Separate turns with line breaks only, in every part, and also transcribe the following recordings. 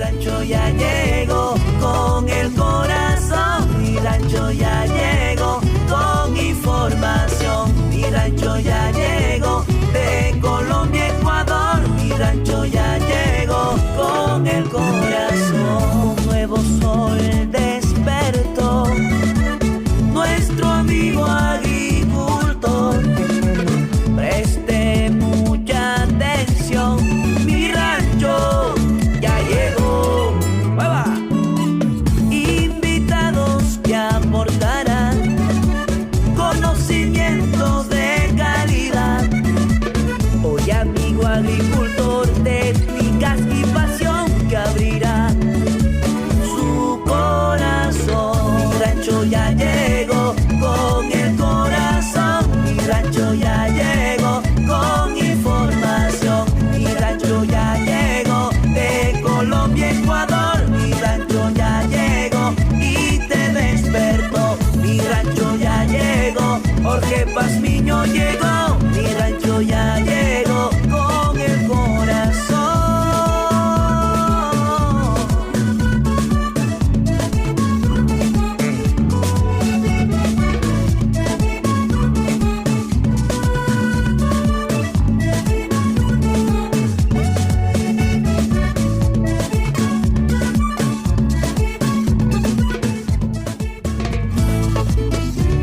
rancho ya llegó con el corazón. Mi rancho ya llegó con información. Mi rancho ya llegó de Colombia a Ecuador. Mi rancho ya llegó con el corazón. Un nuevo sol despertó, nuestro amigo agricultor. Preste mucha atención, mi rancho ya llegó. ¡Mueva! Invitados que aportarán conocimientos de calidad. Hoy amigo agricultor, técnicas y pasión que abrirá su corazón. Mi rancho ya llegó con el corazón. Mi rancho ya llegó con información. Mi rancho ya llegó de Colombia a Ecuador. Mi rancho ya llegó y te despertó. Mi rancho ya llegó, Jorge Pazmiño llegó. Mi rancho ya llegó con el corazón.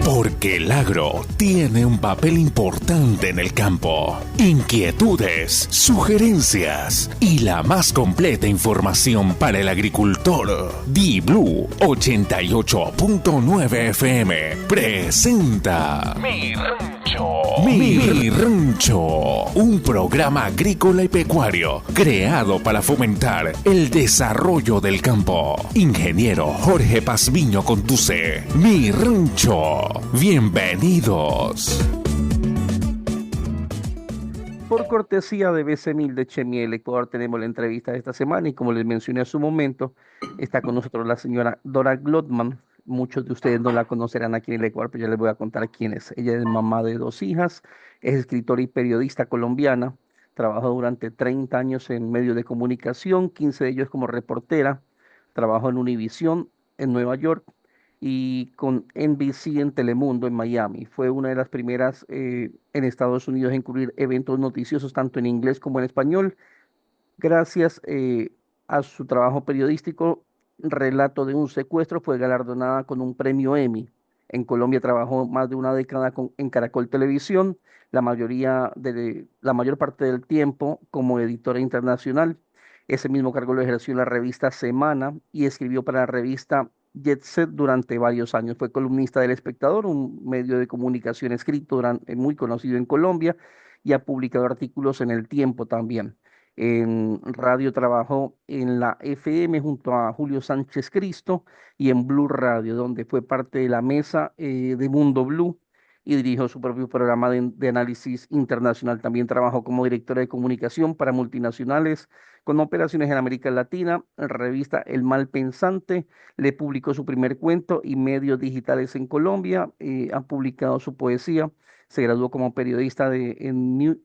Porque el agro tiene un papel importante en el campo. Inquietudes, sugerencias y la más completa información para el agricultor. Di-Blue 88.9 FM presenta Mi Rancho. Mi Rancho, un programa agrícola y pecuario creado para fomentar el desarrollo del campo. Ingeniero Jorge Pazmiño conduce Mi Rancho. Bienvenidos.
Por cortesía de BC1000 de Chemiel Ecuador tenemos la entrevista de esta semana y como les mencioné hace un momento, está con nosotros la señora Dora Glotman. Muchos de ustedes no la conocerán aquí en el Ecuador, pero ya les voy a contar quién es. Ella es mamá de 2 hijas, es escritora y periodista colombiana, trabajó durante 30 años en medios de comunicación, 15 de ellos como reportera, trabajó en Univisión en Nueva York y con NBC en Telemundo en Miami. Fue una de las primeras en Estados Unidos en cubrir eventos noticiosos tanto en inglés como en español. Gracias a su trabajo periodístico, Relato de un secuestro fue galardonada con un premio Emmy. En Colombia trabajó más de una década en Caracol Televisión, la mayor parte del tiempo como editora internacional. Ese mismo cargo lo ejerció en la revista Semana y escribió para la revista Jet Set durante varios años. Fue columnista del Espectador, un medio de comunicación escrito muy conocido en Colombia, y ha publicado artículos en El Tiempo también. En radio trabajó en la FM junto a Julio Sánchez Cristo y en Blue Radio, donde fue parte de la mesa de Mundo Blue y dirigió su propio programa de análisis internacional. También trabajó como directora de comunicación para multinacionales con operaciones en América Latina. En revista El Mal Pensante le publicó su primer cuento y medios digitales en Colombia. Ha publicado su poesía. Se graduó como periodista en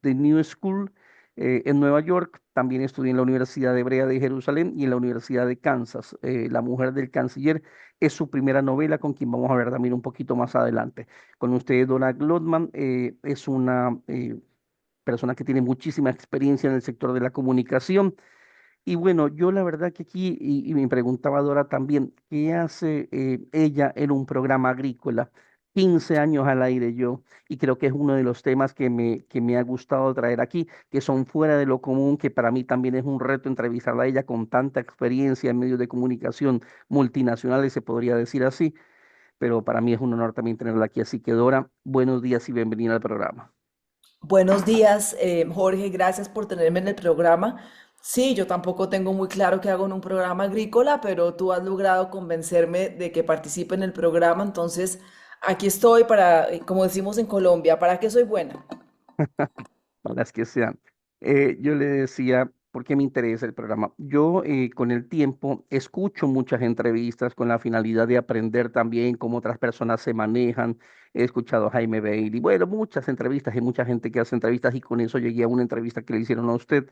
The New School en Nueva York. También estudió en la Universidad Hebrea de Jerusalén y en la Universidad de Kansas. La mujer del canciller es su primera novela, con quien vamos a ver también un poquito más adelante. Con ustedes, Donna Glotman, es una persona que tiene muchísima experiencia en el sector de la comunicación. Y bueno, yo la verdad que aquí, y me preguntaba Dora también, ¿qué hace ella en un programa agrícola? 15 años al aire yo, y creo que es uno de los temas que me ha gustado traer aquí, que son fuera de lo común, que para mí también es un reto entrevistarla a ella con tanta experiencia en medios de comunicación multinacionales, se podría decir así, pero para mí es un honor también tenerla aquí. Así que Dora, buenos días y bienvenida al programa.
Buenos días, Jorge, gracias por tenerme en el programa. Sí, yo tampoco tengo muy claro qué hago en un programa agrícola, pero tú has logrado convencerme de que participe en el programa, entonces aquí estoy para, como decimos en Colombia, ¿para qué soy buena?
Para las que sean. Yo le decía, ¿por qué me interesa el programa? Yo con el tiempo escucho muchas entrevistas con la finalidad de aprender también cómo otras personas se manejan. He escuchado a Jaime Bailey, bueno, muchas entrevistas y mucha gente que hace entrevistas y con eso llegué a una entrevista que le hicieron a usted.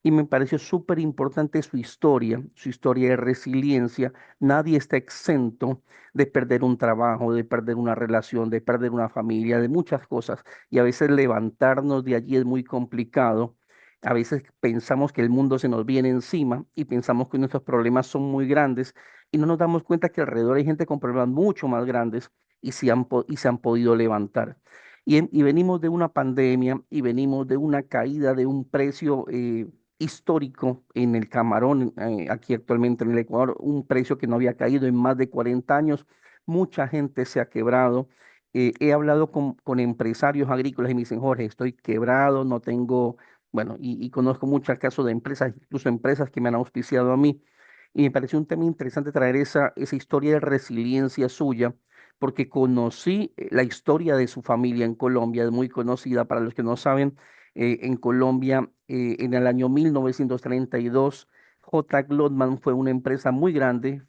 y me pareció súper importante su historia de resiliencia. Nadie está exento de perder un trabajo, de perder una relación, de perder una familia, de muchas cosas. Y a veces levantarnos de allí es muy complicado. A veces pensamos que el mundo se nos viene encima y pensamos que nuestros problemas son muy grandes y no nos damos cuenta que alrededor hay gente con problemas mucho más grandes y se han podido levantar. Y venimos de una pandemia y venimos de una caída de un precio histórico en el camarón, aquí actualmente en el Ecuador, un precio que no había caído en más de 40 años. Mucha gente se ha quebrado. He hablado con empresarios agrícolas y me dicen, Jorge, estoy quebrado, no tengo, bueno, y conozco muchos casos de empresas, incluso empresas que me han auspiciado a mí. Y me pareció un tema interesante traer esa historia de resiliencia suya, porque conocí la historia de su familia en Colombia, es muy conocida para los que no saben. En Colombia, en el año 1932, J. Glotman fue una empresa muy grande,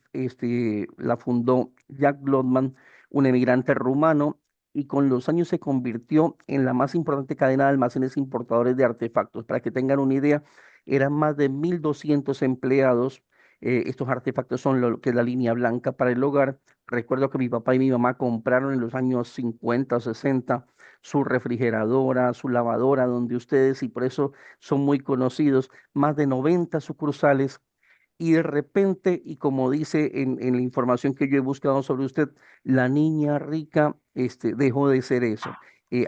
la fundó Jack Glotman, un emigrante rumano, y con los años se convirtió en la más importante cadena de almacenes importadores de artefactos. Para que tengan una idea, eran más de 1.200 empleados. Estos artefactos son lo que es la línea blanca para el hogar. Recuerdo que mi papá y mi mamá compraron en los años 50 o 60 su refrigeradora, su lavadora, donde ustedes, y por eso son muy conocidos, más de 90 sucursales. Y de repente, y como dice en la información que yo he buscado sobre usted, la niña rica dejó de ser eso.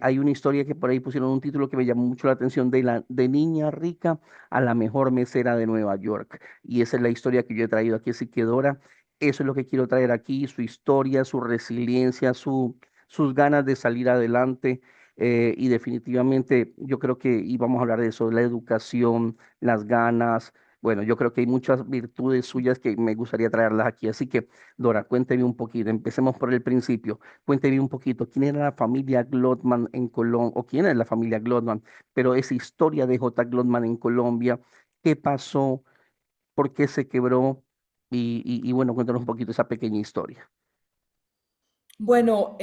Hay una historia que por ahí pusieron un título que me llamó mucho la atención de niña rica a la mejor mesera de Nueva York. Y esa es la historia que yo he traído aquí, así que Dora, eso es lo que quiero traer aquí, su historia, su resiliencia, sus ganas de salir adelante. Y definitivamente yo creo que, y vamos a hablar de eso, la educación, las ganas. Bueno, yo creo que hay muchas virtudes suyas que me gustaría traerlas aquí. Así que, Dora, cuénteme un poquito. Empecemos por el principio. Cuénteme un poquito. ¿Quién era la familia Glotman en Colombia? ¿O quién es la familia Glotman? Pero esa historia de J. Glotman en Colombia, ¿qué pasó? ¿Por qué se quebró? Y bueno, cuéntanos un poquito esa pequeña historia.
Bueno,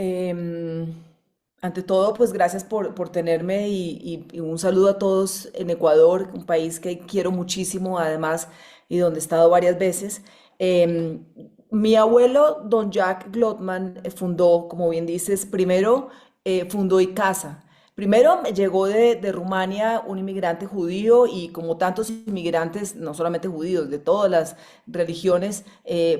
ante todo, pues gracias por tenerme y un saludo a todos en Ecuador, un país que quiero muchísimo además y donde he estado varias veces. Em, Mi abuelo, don Jack Glotman, fundó, como bien dices, primero fundó ICASA. Primero llegó de Rumania un inmigrante judío y como tantos inmigrantes, no solamente judíos, de todas las religiones,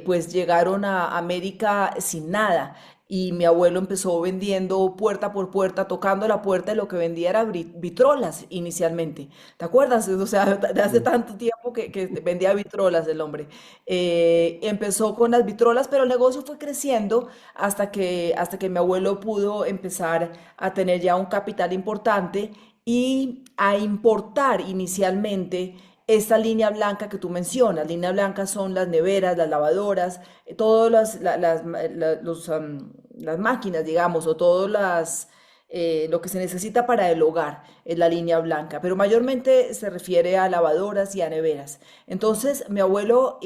pues llegaron a América sin nada. Y mi abuelo empezó vendiendo puerta por puerta, tocando la puerta y lo que vendía era vitrolas inicialmente. ¿Te acuerdas? O sea, de hace
Sí.
tanto tiempo que vendía vitrolas el hombre. Empezó con las vitrolas, pero el negocio fue creciendo hasta que mi abuelo pudo empezar a tener ya un capital importante y a importar inicialmente esta línea blanca que tú mencionas. Línea blanca son las neveras, las lavadoras, todas las máquinas, digamos, o todas lo que se necesita para el hogar es la línea blanca, pero mayormente se refiere a lavadoras y a neveras. Entonces, mi abuelo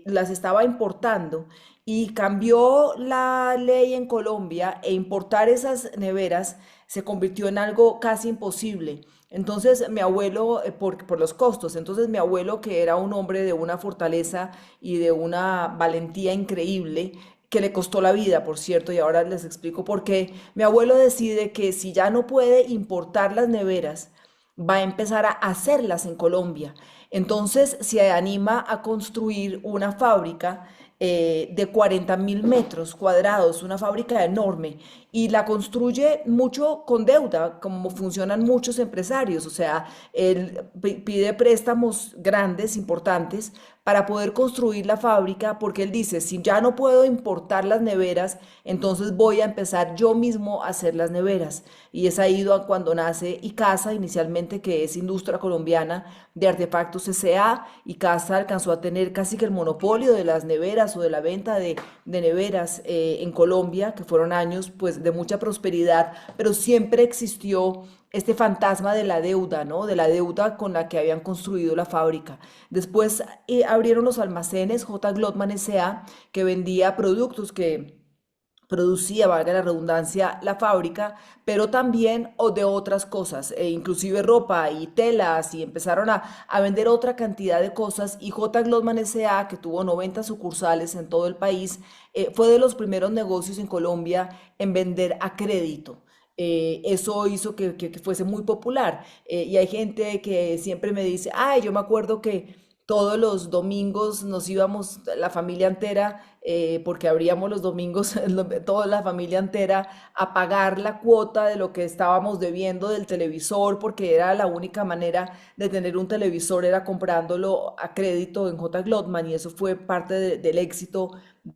las estaba importando y cambió la ley en Colombia e importar esas neveras se convirtió en algo casi imposible. Entonces mi abuelo, por los costos, entonces mi abuelo, que era un hombre de una fortaleza y de una valentía increíble, que le costó la vida, por cierto, y ahora les explico por qué, mi abuelo decide que si ya no puede importar las neveras, va a empezar a hacerlas en Colombia. Entonces se anima a construir una fábrica de 40.000 metros cuadrados, una fábrica enorme, y la construye mucho con deuda, como funcionan muchos empresarios, o sea, él pide préstamos grandes, importantes, para poder construir la fábrica, porque él dice, si ya no puedo importar las neveras, entonces voy a empezar yo mismo a hacer las neveras. Y es ahí cuando nace ICASA, inicialmente, que es Industria Colombiana de Artefactos S.A. ICASA alcanzó a tener casi que el monopolio de las neveras o de la venta de neveras en Colombia, que fueron años pues de mucha prosperidad, pero siempre existió este fantasma de la deuda, ¿no? De la deuda con la que habían construido la fábrica. Después abrieron los almacenes J. Glotman S.A., que vendía productos que producía, valga la redundancia, la fábrica, pero también de otras cosas, inclusive ropa y telas, y empezaron a vender otra cantidad de cosas. Y J. Glotman S.A., que tuvo 90 sucursales en todo el país, fue de los primeros negocios en Colombia en vender a crédito. Eso hizo que fuese muy popular. Y hay gente que siempre me dice, ay, yo me acuerdo que todos los domingos nos íbamos, la familia entera, porque abríamos los domingos, toda la familia entera, a pagar la cuota de lo que estábamos debiendo del televisor, porque era la única manera de tener un televisor, era comprándolo a crédito en J. Glotman, y eso fue parte del éxito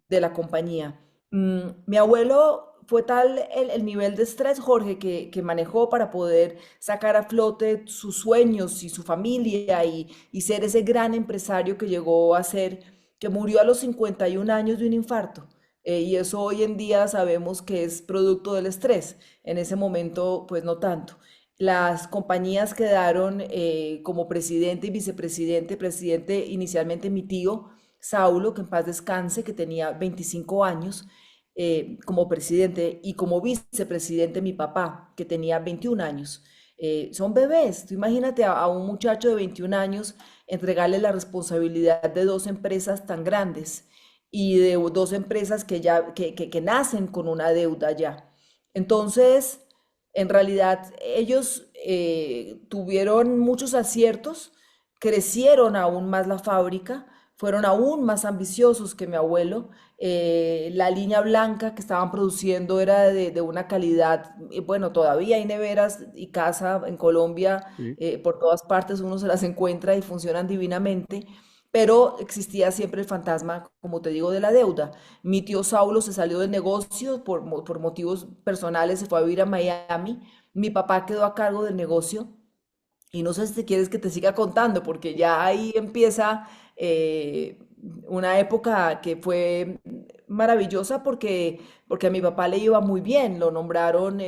de la compañía. Mi abuelo fue tal el nivel de estrés, Jorge, que manejó para poder sacar a flote sus sueños y su familia y ser ese gran empresario que llegó a ser, que murió a los 51 años de un infarto. Y eso hoy en día sabemos que es producto del estrés. En ese momento, pues no tanto. Las compañías quedaron como presidente y vicepresidente, presidente inicialmente mi tío Saulo, que en paz descanse, que tenía 25 años como presidente, y como vicepresidente mi papá, que tenía 21 años. Son bebés. Tú imagínate a un muchacho de 21 años entregarle la responsabilidad de dos empresas tan grandes y de dos empresas que nacen con una deuda ya. Entonces, en realidad, ellos tuvieron muchos aciertos, crecieron aún más la fábrica, fueron aún más ambiciosos que mi abuelo. La línea blanca que estaban produciendo era de una calidad, bueno, todavía hay neveras y casa en Colombia,
Sí.
por todas partes uno se las encuentra y funcionan divinamente, pero existía siempre el fantasma, como te digo, de la deuda. Mi tío Saulo se salió del negocio por motivos personales, se fue a vivir a Miami. Mi papá quedó a cargo del negocio. Y no sé si te quieres que te siga contando, porque ya ahí empieza eh, una época que fue maravillosa porque a mi papá le iba muy bien. Lo nombraron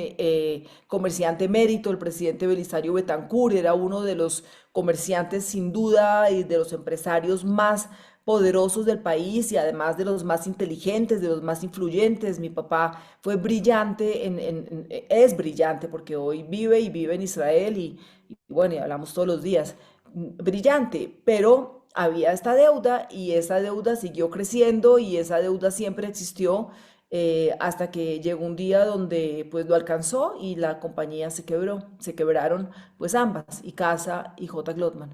comerciante emérito, el presidente Belisario Betancur, era uno de los comerciantes sin duda y de los empresarios más poderosos del país, y además de los más inteligentes, de los más influyentes. Mi papá fue brillante, es brillante porque hoy vive y vive en Israel, y bueno, y hablamos todos los días. Brillante, pero había esta deuda y esa deuda siguió creciendo y esa deuda siempre existió, hasta que llegó un día donde pues lo alcanzó y la compañía se quebró. Se quebraron pues ambas, y Casa y J. Glotman.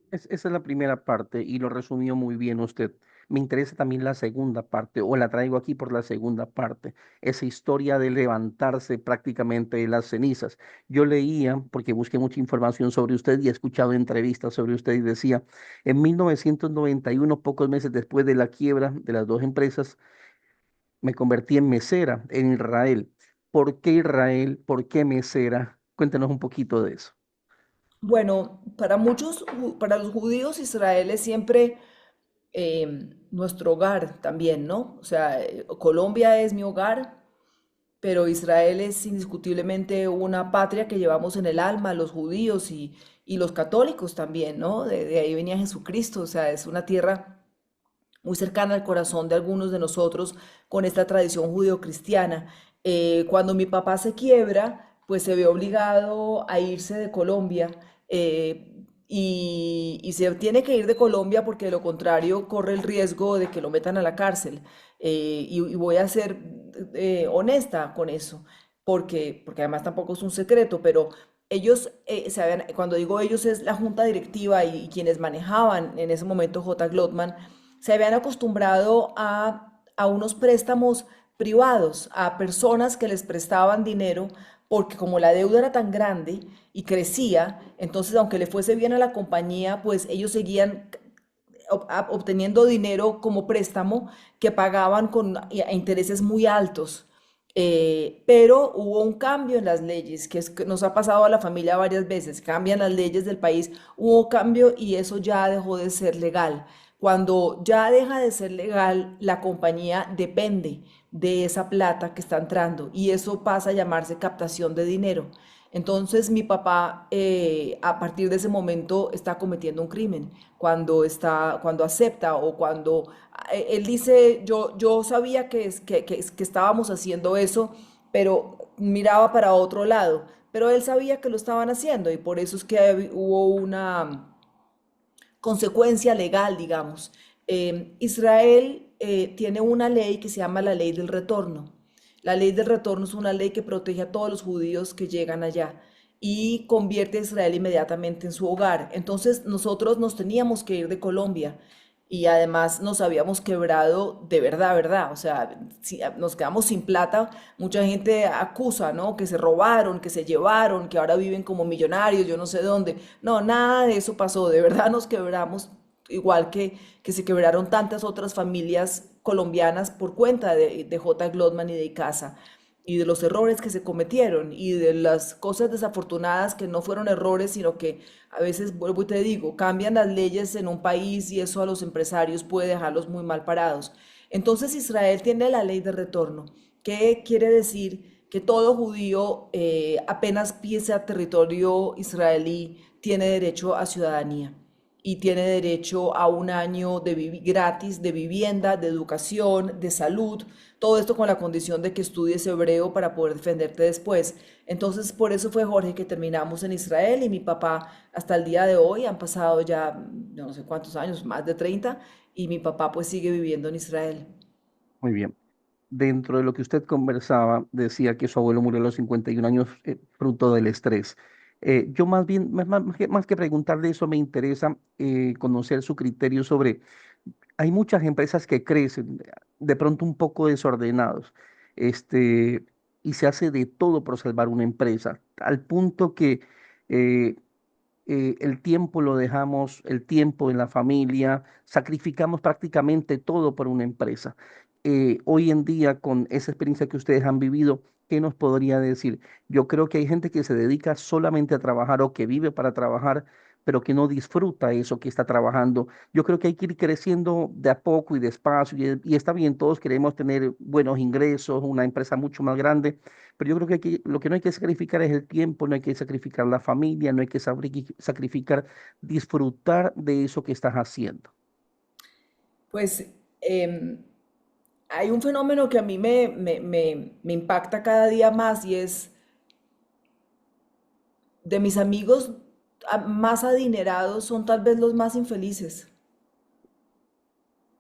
Esa es la primera parte y lo resumió muy bien usted. Me interesa también la segunda parte, o la traigo aquí por la segunda parte, esa historia de levantarse prácticamente de las cenizas. Yo leía, porque busqué mucha información sobre usted y he escuchado entrevistas sobre usted, y decía, en 1991, pocos meses después de la quiebra de las dos empresas, me convertí en mesera en Israel. ¿Por qué Israel? ¿Por qué mesera? Cuéntenos un poquito de eso.
Bueno, para muchos, para los judíos, Israel es siempre nuestro hogar también, ¿no? O sea, Colombia es mi hogar, pero Israel es indiscutiblemente una patria que llevamos en el alma, los judíos y los católicos también, ¿no? De ahí venía Jesucristo. O sea, es una tierra muy cercana al corazón de algunos de nosotros con esta tradición judeocristiana. Cuando mi papá se quiebra, pues se ve obligado a irse de Colombia, y se tiene que ir de Colombia porque de lo contrario corre el riesgo de que lo metan a la cárcel. Y voy a ser honesta con eso, porque además tampoco es un secreto, pero ellos, cuando digo ellos es la junta directiva y quienes manejaban en ese momento J. Glotman, se habían acostumbrado a unos préstamos privados, a personas que les prestaban dinero, porque como la deuda era tan grande y crecía, entonces aunque le fuese bien a la compañía, pues ellos seguían obteniendo dinero como préstamo que pagaban a intereses muy altos. Pero hubo un cambio en las leyes, que nos ha pasado a la familia varias veces. Cambian las leyes del país, hubo cambio y eso ya dejó de ser legal. Cuando ya deja de ser legal, la compañía depende de esa plata que está entrando, y eso pasa a llamarse captación de dinero. Entonces mi papá, a partir de ese momento está cometiendo un crimen cuando acepta o cuando él dice, yo sabía que estábamos haciendo eso, pero miraba para otro lado, pero él sabía que lo estaban haciendo y por eso es que hubo una consecuencia legal, digamos. Israel tiene una ley que se llama la ley del retorno. La ley del retorno es una ley que protege a todos los judíos que llegan allá y convierte a Israel inmediatamente en su hogar. Entonces nosotros nos teníamos que ir de Colombia y además nos habíamos quebrado de verdad, verdad. O sea, si nos quedamos sin plata, mucha gente acusa, ¿no? Que se robaron, que se llevaron, que ahora viven como millonarios, yo no sé dónde. No, nada de eso pasó. De verdad nos quebramos, igual que se quebraron tantas otras familias colombianas por cuenta de J. Glotman y de Icaza y de los errores que se cometieron y de las cosas desafortunadas que no fueron errores, sino que a veces, vuelvo y te digo, cambian las leyes en un país y eso a los empresarios puede dejarlos muy mal parados. Entonces Israel tiene la ley de retorno. ¿Qué quiere decir? Que todo judío apenas pise a territorio israelí tiene derecho a ciudadanía y tiene derecho a un año de gratis de vivienda, de educación, de salud, todo esto con la condición de que estudies hebreo para poder defenderte después. Entonces, por eso fue, Jorge, que terminamos en Israel y mi papá hasta el día de hoy, han pasado ya no sé cuántos años, más de 30, y mi papá pues sigue viviendo en Israel.
Muy bien. Dentro de lo que usted conversaba, decía que su abuelo murió a los 51 años fruto del estrés. Yo más bien, más que preguntarle eso, me interesa conocer su criterio sobre, hay muchas empresas que crecen de pronto un poco desordenados, este, y se hace de todo por salvar una empresa, al punto que eh, el tiempo lo dejamos, el tiempo en la familia, sacrificamos prácticamente todo por una empresa. Hoy en día, con esa experiencia que ustedes han vivido, ¿qué nos podría decir? Yo creo que hay gente que se dedica solamente a trabajar o que vive para trabajar, pero que no disfruta eso que está trabajando. Yo creo que hay que ir creciendo de a poco y despacio, y está bien, todos queremos tener buenos ingresos, una empresa mucho más grande, pero yo creo que lo que no hay que sacrificar es el tiempo, no hay que sacrificar la familia, no hay que sacrificar disfrutar de eso que estás haciendo.
Pues hay un fenómeno que a mí me impacta cada día más y es de mis amigos más adinerados son tal vez los más infelices.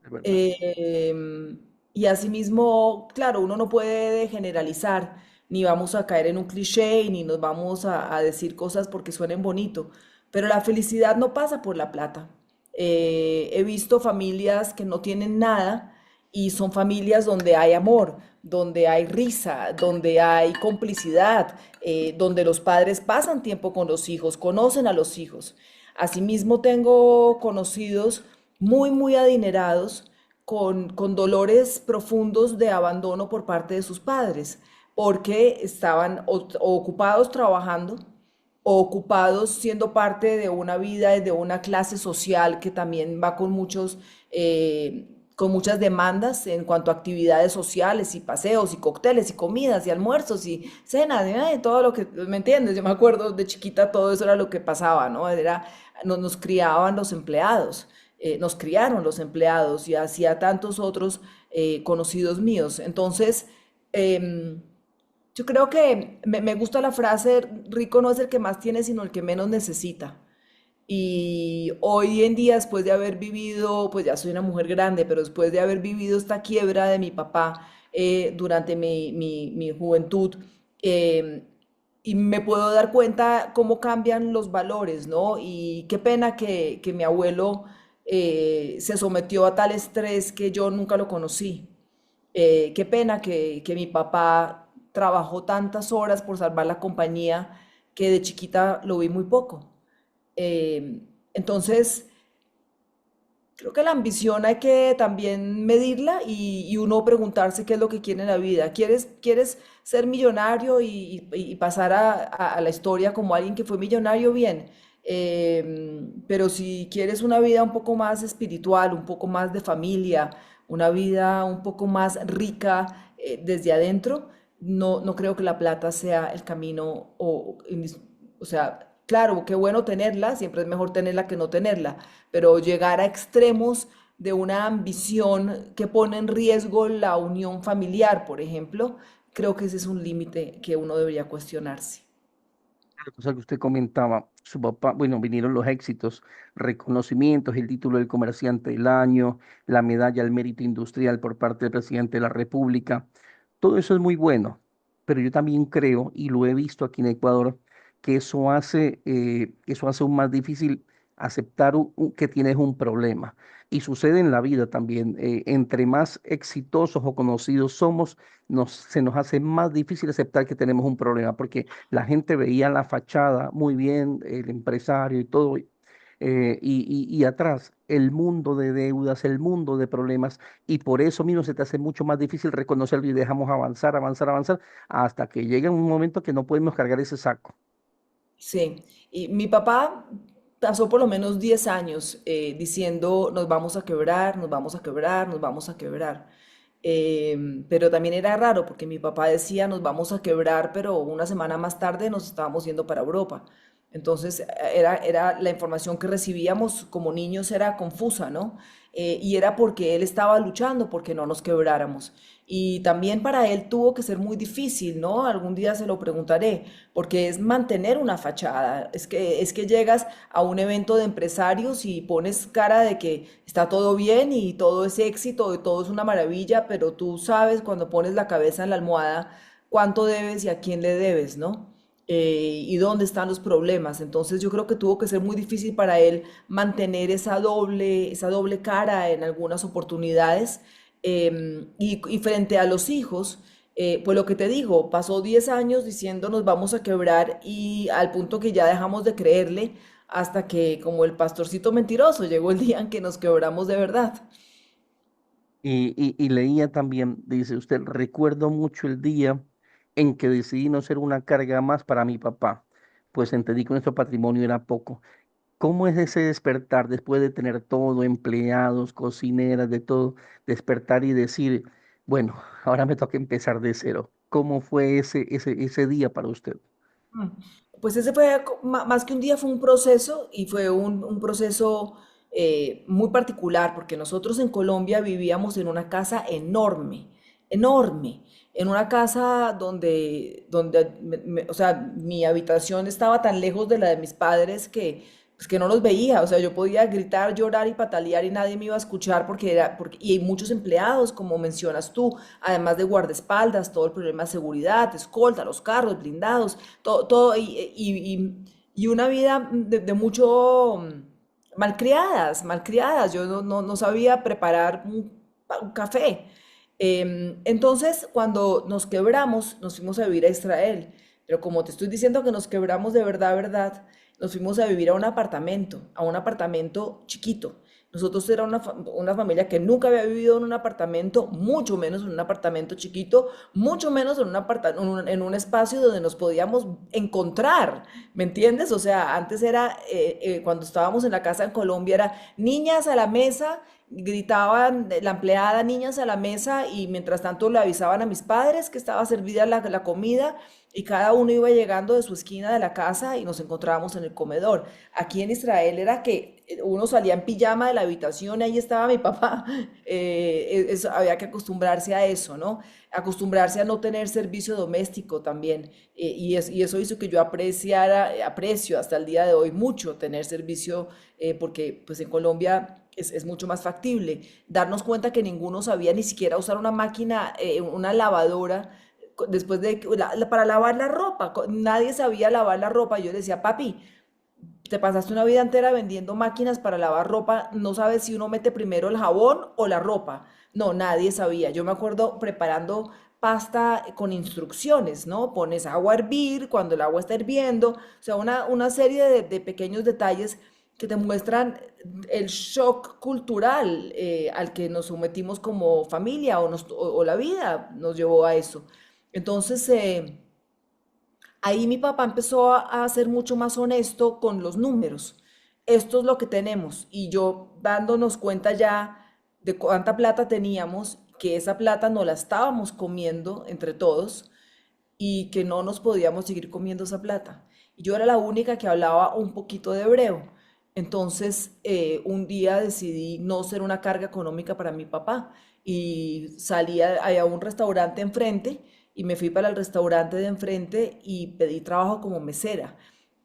Es verdad.
Em, y asimismo, claro, uno no puede generalizar, ni vamos a caer en un cliché, ni nos vamos a decir cosas porque suenen bonito, pero la felicidad no pasa por la plata. He visto familias que no tienen nada y son familias donde hay amor, donde hay risa, donde hay complicidad, donde los padres pasan tiempo con los hijos, conocen a los hijos. Asimismo, tengo conocidos muy adinerados con dolores profundos de abandono por parte de sus padres, porque estaban o ocupados trabajando o ocupados siendo parte de una vida y de una clase social que también va con muchas demandas en cuanto a actividades sociales y paseos y cócteles y comidas y almuerzos y cenas y todo lo que, ¿me entiendes? Yo me acuerdo de chiquita todo eso era lo que pasaba, ¿no? Nos criaban los empleados, nos criaron los empleados y hacía tantos otros conocidos míos. Entonces, yo creo que me gusta la frase, rico no es el que más tiene, sino el que menos necesita. Y hoy en día, después de haber vivido, pues ya soy una mujer grande, pero después de haber vivido esta quiebra de mi papá durante mi juventud, eh, y me puedo dar cuenta cómo cambian los valores, ¿no? Y qué pena que mi abuelo se sometió a tal estrés que yo nunca lo conocí. Qué pena que mi papá trabajó tantas horas por salvar la compañía que de chiquita lo vi muy poco. Entonces, creo que la ambición hay que también medirla y uno preguntarse qué es lo que quiere en la vida. ¿Quieres ser millonario y pasar a la historia como alguien que fue millonario? Bien. Pero si quieres una vida un poco más espiritual, un poco más de familia, una vida un poco más rica desde adentro, no creo que la plata sea el camino o sea, claro, qué bueno tenerla, siempre es mejor tenerla que no tenerla, pero llegar a extremos de una ambición que pone en riesgo la unión familiar, por ejemplo, creo que ese es un límite que uno debería cuestionarse.
La cosa que usted comentaba, su papá, bueno, vinieron los éxitos, reconocimientos, el título del comerciante del año, la medalla al mérito industrial por parte del presidente de la República. Todo eso es muy bueno, pero yo también creo, y lo he visto aquí en Ecuador, que eso hace aún más difícil aceptar que tienes un problema. Y sucede en la vida también. Entre más exitosos o conocidos somos, se nos hace más difícil aceptar que tenemos un problema, porque la gente veía la fachada muy bien, el empresario y todo, y atrás el mundo de deudas, el mundo de problemas, y por eso mismo se te hace mucho más difícil reconocerlo y dejamos avanzar, avanzar, avanzar, hasta que llega un momento que no podemos cargar ese saco.
Sí, y mi papá pasó por lo menos 10 años diciendo nos vamos a quebrar, nos vamos a quebrar, nos vamos a quebrar. Pero también era raro porque mi papá decía nos vamos a quebrar, pero una semana más tarde nos estábamos yendo para Europa. Entonces era la información que recibíamos como niños era confusa, ¿no? Y era porque él estaba luchando porque no nos quebráramos. Y también para él tuvo que ser muy difícil, ¿no? Algún día se lo preguntaré, porque es mantener una fachada. Es que llegas a un evento de empresarios y pones cara de que está todo bien y todo es éxito y todo es una maravilla, pero tú sabes cuando pones la cabeza en la almohada cuánto debes y a quién le debes, ¿no? Y dónde están los problemas. Entonces yo creo que tuvo que ser muy difícil para él mantener esa doble cara en algunas oportunidades. Y frente a los hijos, pues lo que te digo, pasó 10 años diciendo nos vamos a quebrar y al punto que ya dejamos de creerle hasta que, como el pastorcito mentiroso, llegó el día en que nos quebramos de verdad.
Y leía también, dice usted, recuerdo mucho el día en que decidí no ser una carga más para mi papá, pues entendí que nuestro patrimonio era poco. ¿Cómo es ese despertar después de tener todo, empleados, cocineras, de todo, despertar y decir, bueno, ahora me toca empezar de cero? ¿Cómo fue ese día para usted?
Mm. Pues ese fue más que un día, fue un proceso y fue un proceso muy particular porque nosotros en Colombia vivíamos en una casa enorme, enorme, en una casa donde o sea, mi habitación estaba tan lejos de la de mis padres que, pues, que no los veía, o sea, yo podía gritar, llorar y patalear y nadie me iba a escuchar y hay muchos empleados, como mencionas tú, además de guardaespaldas, todo el problema de seguridad, escolta, los carros blindados, todo y una vida de mucho malcriadas, malcriadas. Yo no sabía preparar un café. Entonces, cuando nos quebramos, nos fuimos a vivir a Israel. Pero como te estoy diciendo que nos quebramos de verdad, verdad, nos fuimos a vivir a un apartamento chiquito. Nosotros era una familia que nunca había vivido en un apartamento, mucho menos en un apartamento chiquito, mucho menos en un espacio donde nos podíamos encontrar, ¿me entiendes? O sea, antes era, cuando estábamos en la casa en Colombia, era niñas a la mesa, gritaban la empleada, niñas a la mesa, y mientras tanto le avisaban a mis padres que estaba servida la comida y cada uno iba llegando de su esquina de la casa y nos encontrábamos en el comedor. Aquí en Israel era que uno salía en pijama de la habitación y ahí estaba mi papá. Había que acostumbrarse a eso, ¿no? Acostumbrarse a no tener servicio doméstico también. Y eso hizo que yo aprecio hasta el día de hoy mucho tener servicio, porque pues en Colombia es mucho más factible. Darnos cuenta que ninguno sabía ni siquiera usar una máquina, una lavadora después de para lavar la ropa. Nadie sabía lavar la ropa. Yo le decía, papi, te pasaste una vida entera vendiendo máquinas para lavar ropa, no sabes si uno mete primero el jabón o la ropa. No, nadie sabía. Yo me acuerdo preparando pasta con instrucciones, ¿no? Pones agua a hervir cuando el agua está hirviendo, o sea, una serie de pequeños detalles que te muestran el shock cultural al que nos sometimos como familia o la vida nos llevó a eso. Entonces, ahí mi papá empezó a ser mucho más honesto con los números. Esto es lo que tenemos. Y yo dándonos cuenta ya de cuánta plata teníamos, que esa plata no la estábamos comiendo entre todos y que no nos podíamos seguir comiendo esa plata. Y yo era la única que hablaba un poquito de hebreo. Entonces, un día decidí no ser una carga económica para mi papá y salí a un restaurante enfrente y me fui para el restaurante de enfrente y pedí trabajo como mesera.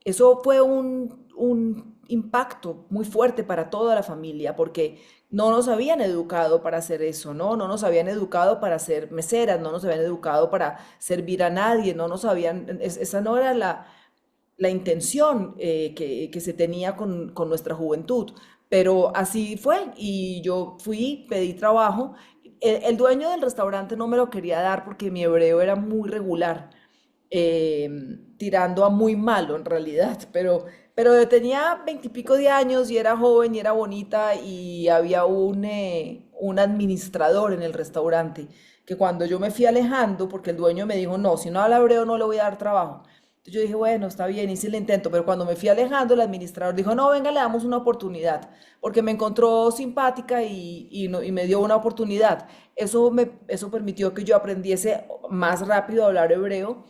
Eso fue un impacto muy fuerte para toda la familia porque no nos habían educado para hacer eso, ¿no? No nos habían educado para ser meseras, no nos habían educado para servir a nadie, no nos habían, esa no era la intención que se tenía con nuestra juventud. Pero así fue y yo fui, pedí trabajo. El dueño del restaurante no me lo quería dar porque mi hebreo era muy regular, eh, tirando a muy malo en realidad, pero tenía veintipico de años y era joven y era bonita y había un administrador en el restaurante que cuando yo me fui alejando, porque el dueño me dijo, no, si no habla hebreo no le voy a dar trabajo. Entonces yo dije, bueno, está bien, hice el intento, pero cuando me fui alejando, el administrador dijo, no, venga, le damos una oportunidad, porque me encontró simpática y me dio una oportunidad. Eso permitió que yo aprendiese más rápido a hablar hebreo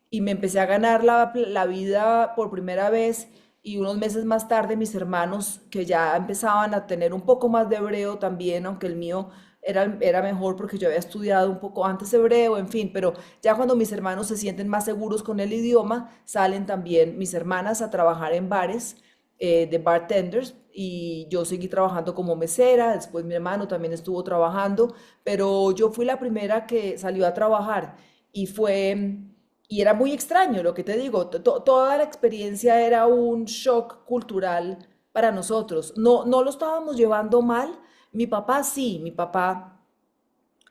y me empecé a ganar la vida por primera vez y unos meses más tarde mis hermanos que ya empezaban a tener un poco más de hebreo también, aunque el mío era mejor porque yo había estudiado un poco antes hebreo, en fin, pero ya cuando mis hermanos se sienten más seguros con el idioma, salen también mis hermanas a trabajar en bares de bartenders y yo seguí trabajando como mesera, después mi hermano también estuvo trabajando, pero yo fui la primera que salió a trabajar y fue, y era muy extraño lo que te digo, toda la experiencia era un shock cultural para nosotros. No, no lo estábamos llevando mal. Mi papá sí, mi papá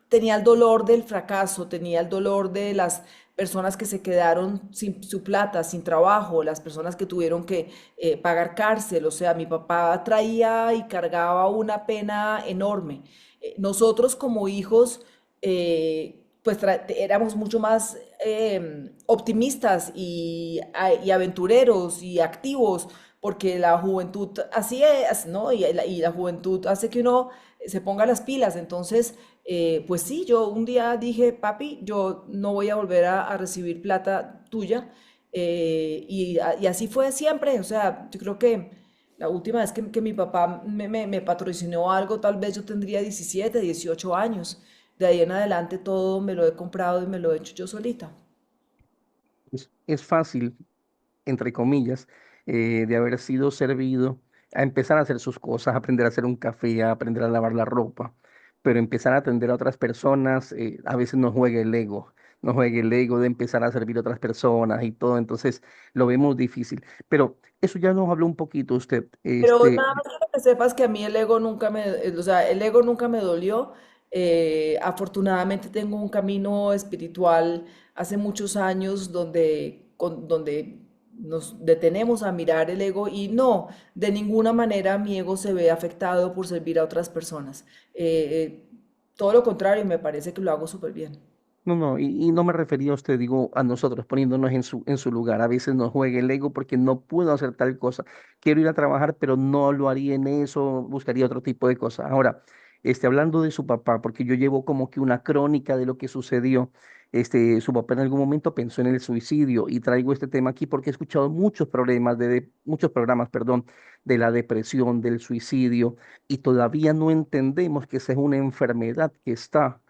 tenía el dolor del fracaso, tenía el dolor de las personas que se quedaron sin su plata, sin trabajo, las personas que tuvieron que pagar cárcel. O sea, mi papá traía y cargaba una pena enorme. Nosotros como hijos, pues éramos mucho más optimistas y aventureros y activos, porque la juventud así es, ¿no? Y la juventud hace que uno se ponga las pilas. Entonces, pues sí, yo un día dije, papi, yo no voy a volver a recibir plata tuya. Y así fue siempre. O sea, yo creo que la última vez que mi papá me patrocinó algo, tal vez yo tendría 17, 18 años. De ahí en adelante todo me lo he comprado y me lo he hecho yo solita.
Es fácil, entre comillas, de haber sido servido a empezar a hacer sus cosas, a aprender a hacer un café, a aprender a lavar la ropa, pero empezar a atender a otras personas, a veces nos juega el ego, nos juega el ego de empezar a servir a otras personas y todo, entonces lo vemos difícil. Pero eso ya nos habló un poquito usted,
Pero nada más quiero que sepas que a mí el ego nunca o sea, el ego nunca me dolió. Afortunadamente tengo un camino espiritual hace muchos años donde nos detenemos a mirar el ego y no, de ninguna manera mi ego se ve afectado por servir a otras personas. Todo lo contrario, me parece que lo hago súper bien.
no, no, y no me refería a usted, digo, a nosotros, poniéndonos en su lugar. A veces nos juega el ego porque no puedo hacer tal cosa. Quiero ir a trabajar, pero no lo haría en eso, buscaría otro tipo de cosas. Ahora, hablando de su papá, porque yo llevo como que una crónica de lo que sucedió. Su papá en algún momento pensó en el suicidio y traigo este tema aquí porque he escuchado muchos problemas muchos programas, perdón, de la depresión, del suicidio, y todavía no entendemos que esa es una enfermedad que está.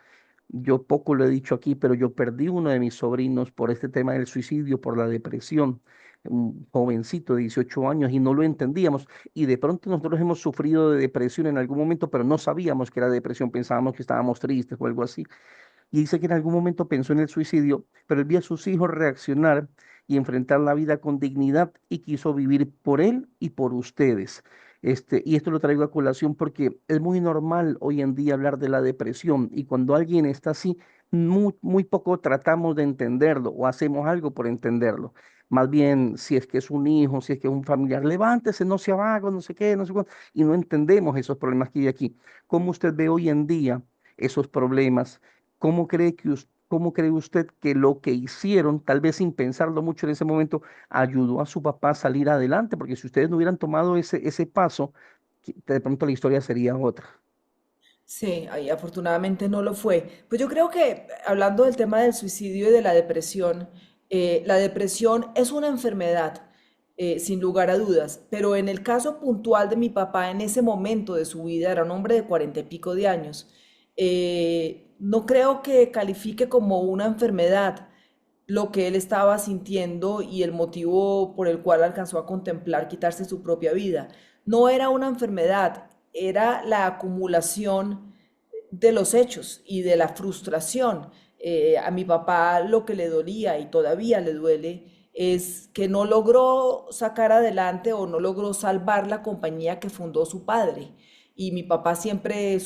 Yo poco lo he dicho aquí, pero yo perdí uno de mis sobrinos por este tema del suicidio, por la depresión, un jovencito de 18 años y no lo entendíamos. Y de pronto nosotros hemos sufrido de depresión en algún momento, pero no sabíamos que era depresión, pensábamos que estábamos tristes o algo así. Y dice que en algún momento pensó en el suicidio, pero él vio a sus hijos reaccionar y enfrentar la vida con dignidad y quiso vivir por él y por ustedes. Y esto lo traigo a colación porque es muy normal hoy en día hablar de la depresión y cuando alguien está así, muy poco tratamos de entenderlo o hacemos algo por entenderlo. Más bien, si es que es un hijo, si es que es un familiar, levántese, no sea vago, no sé qué, no sé cuánto, y no entendemos esos problemas que hay aquí. ¿Cómo usted ve hoy en día esos problemas? ¿Cómo cree usted que lo que hicieron, tal vez sin pensarlo mucho en ese momento, ayudó a su papá a salir adelante? Porque si ustedes no hubieran tomado ese paso, de pronto la historia sería otra.
Sí, ahí afortunadamente no lo fue. Pues yo creo que hablando del tema del suicidio y de la depresión es una enfermedad. sin lugar a dudas. Pero en el caso puntual de mi papá, en ese momento de su vida, era un hombre de 40 y pico de años. No creo que califique como una enfermedad lo que él estaba sintiendo y el motivo por el cual alcanzó a contemplar quitarse su propia vida. No era una enfermedad, era la acumulación de los hechos y de la frustración. A mi papá lo que le dolía y todavía le duele es que no logró sacar adelante o no logró salvar la compañía que fundó su padre. Y mi papá siempre,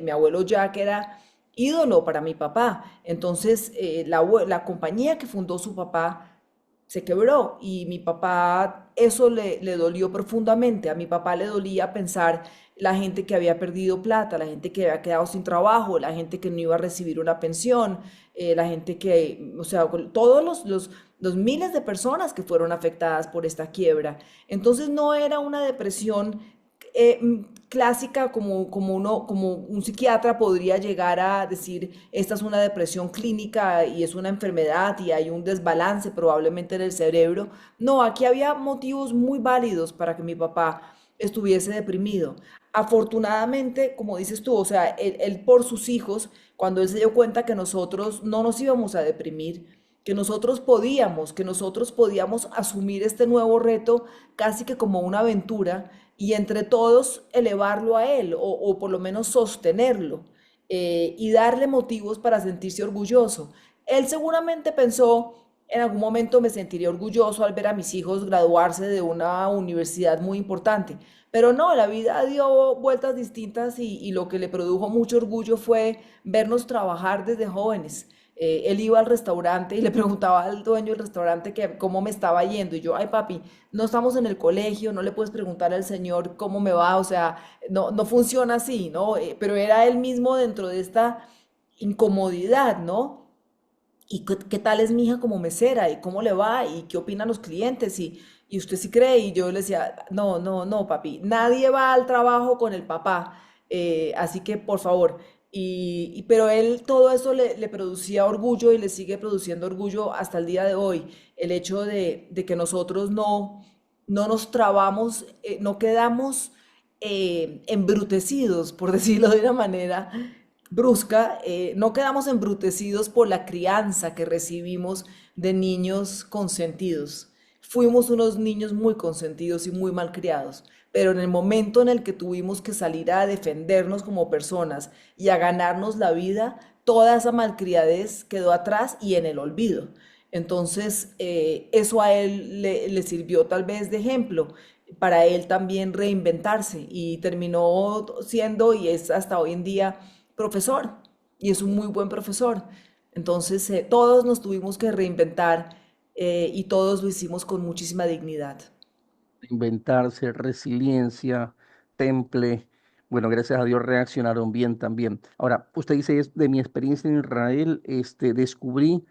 mi abuelo Jack era ídolo para mi papá. Entonces, la compañía que fundó su papá se quebró y mi papá eso le dolió profundamente. A mi papá le dolía pensar la gente que había perdido plata, la gente que había quedado sin trabajo, la gente que no iba a recibir una pensión, la gente que, o sea, todos los miles de personas que fueron afectadas por esta quiebra. Entonces no era una depresión clásica como un psiquiatra podría llegar a decir, esta es una depresión clínica y es una enfermedad y hay un desbalance probablemente en el cerebro. No, aquí había motivos muy válidos para que mi papá estuviese deprimido. Afortunadamente, como dices tú, o sea, él por sus hijos, cuando él se dio cuenta que nosotros no nos íbamos a deprimir, que nosotros podíamos asumir este nuevo reto casi que como una aventura y entre todos elevarlo a él o por lo menos sostenerlo y darle motivos para sentirse orgulloso. Él seguramente pensó, en algún momento me sentiría orgulloso al ver a mis hijos graduarse de una universidad muy importante, pero no, la vida dio vueltas distintas y lo que le produjo mucho orgullo fue vernos trabajar desde jóvenes. Él iba al restaurante y le preguntaba al dueño del restaurante que cómo me estaba yendo. Y yo, ay papi, no estamos en el colegio, no le puedes preguntar al señor cómo me va, o sea, no funciona así, ¿no? Pero era él mismo dentro de esta incomodidad, ¿no? ¿Y qué tal es mi hija como mesera? ¿Y cómo le va? ¿Y qué opinan los clientes? Y usted sí cree. Y yo le decía, no, no, no, papi, nadie va al trabajo con el papá. Así que, por favor. Pero él todo eso le producía orgullo y le sigue produciendo orgullo hasta el día de hoy. El hecho de que nosotros no nos trabamos, no quedamos embrutecidos, por decirlo de una manera brusca, no quedamos embrutecidos por la crianza que recibimos de niños consentidos. Fuimos unos niños muy consentidos y muy malcriados, pero en el momento en el que tuvimos que salir a defendernos como personas y a ganarnos la vida, toda esa malcriadez quedó atrás y en el olvido. Entonces, eso a él le sirvió tal vez de ejemplo para él también reinventarse y terminó siendo y es hasta hoy en día profesor y es un muy buen profesor. Entonces, todos nos tuvimos que reinventar y todos lo hicimos con muchísima dignidad.
Inventarse, resiliencia, temple. Bueno, gracias a Dios reaccionaron bien también. Ahora, usted dice, de mi experiencia en Israel, descubrí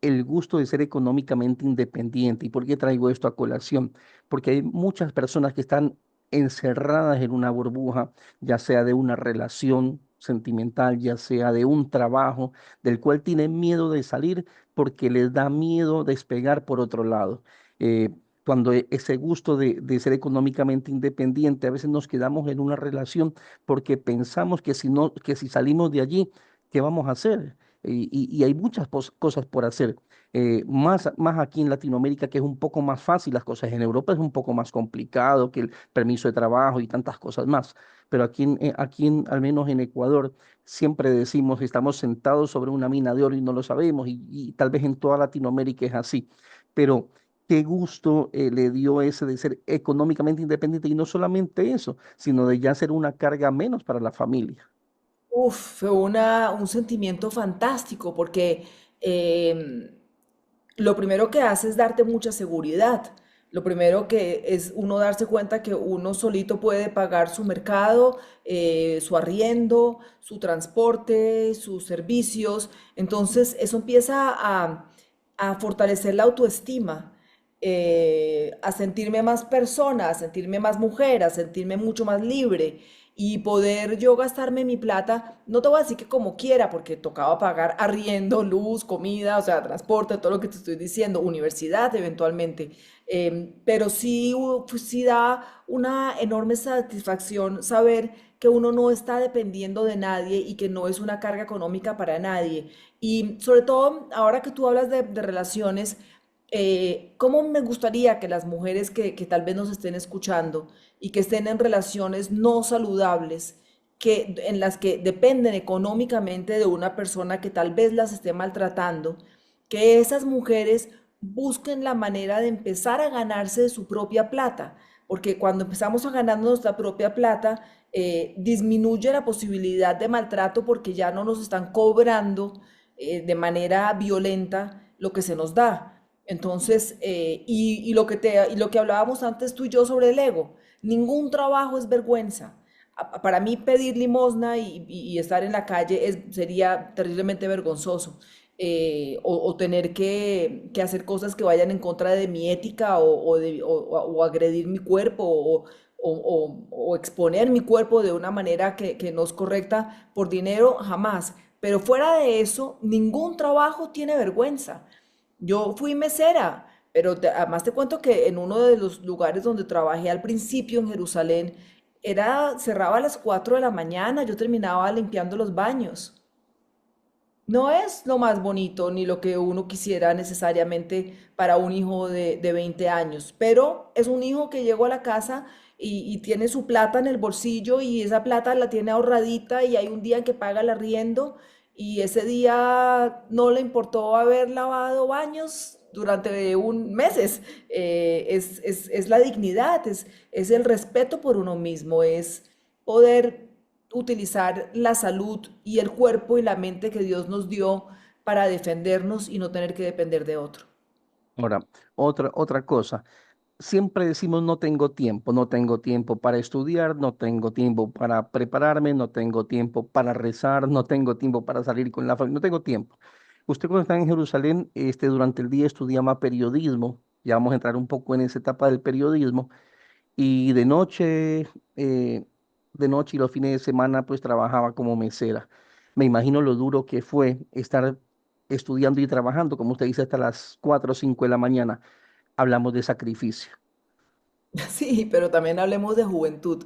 el gusto de ser económicamente independiente. ¿Y por qué traigo esto a colación? Porque hay muchas personas que están encerradas en una burbuja, ya sea de una relación sentimental, ya sea de un trabajo, del cual tienen miedo de salir porque les da miedo despegar por otro lado. Eh, Cuando ese gusto de ser económicamente independiente, a veces nos quedamos en una relación porque pensamos que si no, que si salimos de allí, ¿qué vamos a hacer? Y hay muchas cosas por hacer. Más aquí en Latinoamérica, que es un poco más fácil las cosas. En Europa es un poco más complicado que el permiso de trabajo y tantas cosas más. Pero al menos en Ecuador, siempre decimos que estamos sentados sobre una mina de oro y no lo sabemos. Y tal vez en toda Latinoamérica es así. Pero qué gusto le dio ese de ser económicamente independiente. Y no solamente eso, sino de ya ser una carga menos para la familia.
Uf, fue un sentimiento fantástico porque lo primero que hace es darte mucha seguridad. Lo primero que es uno darse cuenta que uno solito puede pagar su mercado, su arriendo, su transporte, sus servicios. Entonces eso empieza a fortalecer la autoestima, a sentirme más persona, a sentirme más mujer, a sentirme mucho más libre. y poder yo gastarme mi plata, no te voy a decir que como quiera, porque tocaba pagar arriendo, luz, comida, o sea, transporte, todo lo que te estoy diciendo, universidad eventualmente, pero sí, pues sí da una enorme satisfacción saber que uno no está dependiendo de nadie y que no es una carga económica para nadie. Y sobre todo, ahora que tú hablas de relaciones, ¿cómo me gustaría que las mujeres que tal vez nos estén escuchando y que estén en relaciones no saludables, en las que dependen económicamente de una persona que tal vez las esté maltratando, que esas mujeres busquen la manera de empezar a ganarse de su propia plata? Porque cuando empezamos a ganar nuestra propia plata, disminuye la posibilidad de maltrato porque ya no nos están cobrando de manera violenta lo que se nos da. Entonces, y lo que hablábamos antes tú y yo sobre el ego, ningún trabajo es vergüenza. Para mí pedir limosna y estar en la calle sería terriblemente vergonzoso. O tener que hacer cosas que vayan en contra de mi ética o agredir mi cuerpo o exponer mi cuerpo de una manera que no es correcta por dinero, jamás. Pero fuera de eso, ningún trabajo tiene vergüenza. Yo fui mesera, pero además te cuento que en uno de los lugares donde trabajé al principio en Jerusalén, cerraba a las 4 de la mañana, yo terminaba limpiando los baños. No es lo más bonito ni lo que uno quisiera necesariamente para un hijo de 20 años, pero es un hijo que llegó a la casa y tiene su plata en el bolsillo y esa plata la tiene ahorradita y hay un día en que paga el arriendo y ese día no le importó haber lavado baños durante meses. Es la dignidad, es el respeto por uno mismo, es poder utilizar la salud y el cuerpo y la mente que Dios nos dio para defendernos y no tener que depender de otro.
Ahora, otra cosa. Siempre decimos no tengo tiempo, no tengo tiempo para estudiar, no tengo tiempo para prepararme, no tengo tiempo para rezar, no tengo tiempo para salir con la familia, no tengo tiempo. Usted cuando está en Jerusalén, durante el día estudiaba periodismo, ya vamos a entrar un poco en esa etapa del periodismo, y de noche y los fines de semana, pues trabajaba como mesera. Me imagino lo duro que fue estar estudiando y trabajando, como usted dice, hasta las 4 o 5 de la mañana. Hablamos de sacrificio.
Sí, pero también hablemos de juventud.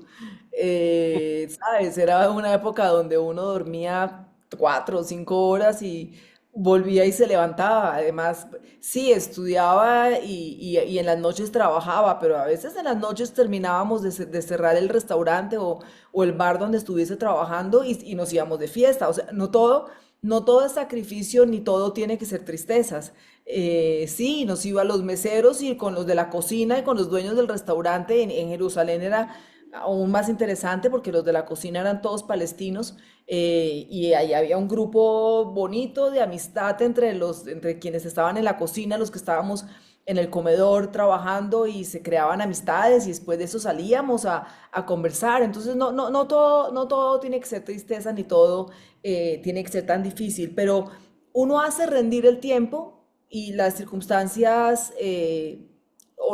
¿Sabes? Era una época donde uno dormía 4 o 5 horas y volvía y se levantaba. Además, sí, estudiaba y en las noches trabajaba, pero a veces en las noches terminábamos de cerrar el restaurante o el bar donde estuviese trabajando y nos íbamos de fiesta. O sea, no todo es sacrificio ni todo tiene que ser tristezas. Sí, nos iba a los meseros y con los de la cocina y con los dueños del restaurante en Jerusalén era aún más interesante porque los de la cocina eran todos palestinos, y ahí había un grupo bonito de amistad entre quienes estaban en la cocina, los que estábamos en el comedor trabajando y se creaban amistades y después de eso salíamos a conversar. Entonces no todo tiene que ser tristeza ni todo tiene que ser tan difícil, pero uno hace rendir el tiempo y las circunstancias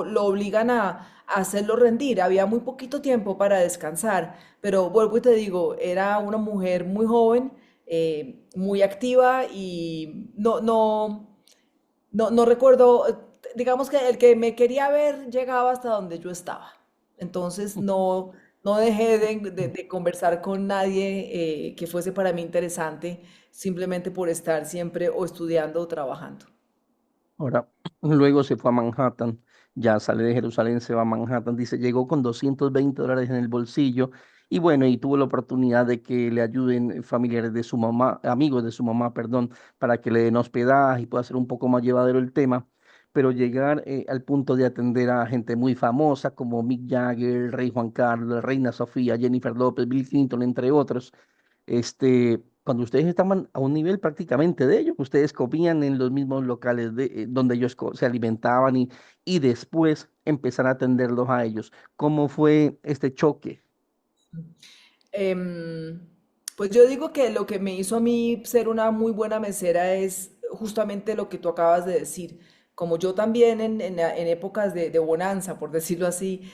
lo obligan a hacerlo rendir. Había muy poquito tiempo para descansar, pero vuelvo y te digo, era una mujer muy joven, muy activa y no recuerdo, digamos que el que me quería ver llegaba hasta donde yo estaba. Entonces no dejé de conversar con nadie que fuese para mí interesante simplemente por estar siempre o estudiando o trabajando.
Ahora, luego se fue a Manhattan, ya sale de Jerusalén, se va a Manhattan, dice, llegó con $220 en el bolsillo y bueno, y tuvo la oportunidad de que le ayuden familiares de su mamá, amigos de su mamá, perdón, para que le den hospedaje y pueda ser un poco más llevadero el tema, pero llegar al punto de atender a gente muy famosa como Mick Jagger, Rey Juan Carlos, Reina Sofía, Jennifer López, Bill Clinton, entre otros. Cuando ustedes estaban a un nivel prácticamente de ellos, ustedes comían en los mismos locales donde ellos se alimentaban y después empezar a atenderlos a ellos. ¿Cómo fue este choque?
Em, pues yo digo que lo que me hizo a mí ser una muy buena mesera es justamente lo que tú acabas de decir. Como yo también en épocas de bonanza, por decirlo así,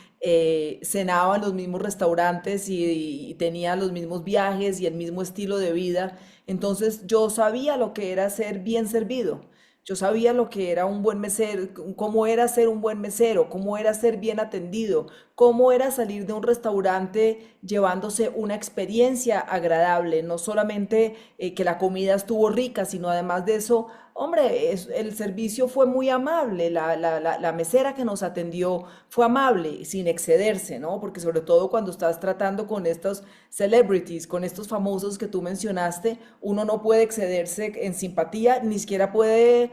cenaba en los mismos restaurantes y tenía los mismos viajes y el mismo estilo de vida. Entonces yo sabía lo que era ser bien servido. Yo sabía lo que era un buen mesero, cómo era ser un buen mesero, cómo era ser bien atendido, cómo era salir de un restaurante llevándose una experiencia agradable, no solamente que la comida estuvo rica, sino además de eso, hombre, el servicio fue muy amable, la mesera que nos atendió fue amable, sin excederse, ¿no? Porque sobre todo cuando estás tratando con estos celebrities, con estos famosos que tú mencionaste, uno no puede excederse en simpatía, ni siquiera puede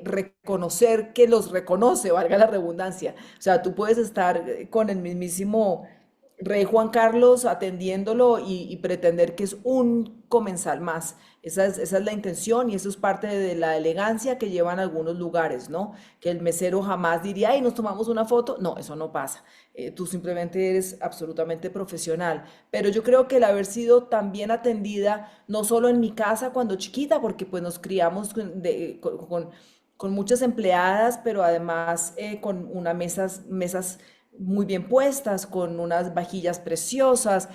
reconocer que los reconoce, valga la redundancia. O sea, tú puedes estar con el mismísimo Rey Juan Carlos atendiéndolo y pretender que es un comensal más. Esa es la intención y eso es parte de la elegancia que llevan algunos lugares, ¿no? Que el mesero jamás diría, ay, nos tomamos una foto. No, eso no pasa. Tú simplemente eres absolutamente profesional. Pero yo creo que el haber sido tan bien atendida, no solo en mi casa cuando chiquita, porque pues nos criamos con muchas empleadas, pero además con unas mesas muy bien puestas, con unas vajillas preciosas,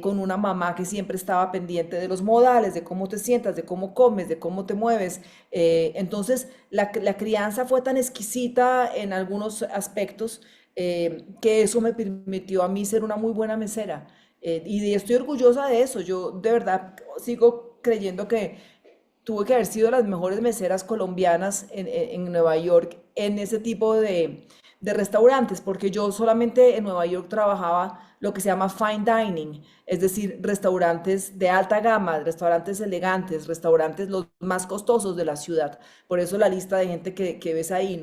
con una mamá que siempre estaba pendiente de los modales, de cómo te sientas, de cómo comes, de cómo te mueves. Entonces, la crianza fue tan exquisita en algunos aspectos que eso me permitió a mí ser una muy buena mesera. Estoy orgullosa de eso. Yo de verdad sigo creyendo que tuve que haber sido las mejores meseras colombianas en Nueva York en ese tipo de restaurantes, porque yo solamente en Nueva York trabajaba lo que se llama fine dining, es decir, restaurantes de alta gama, restaurantes elegantes, restaurantes los más costosos de la ciudad. Por eso la lista de gente que ves ahí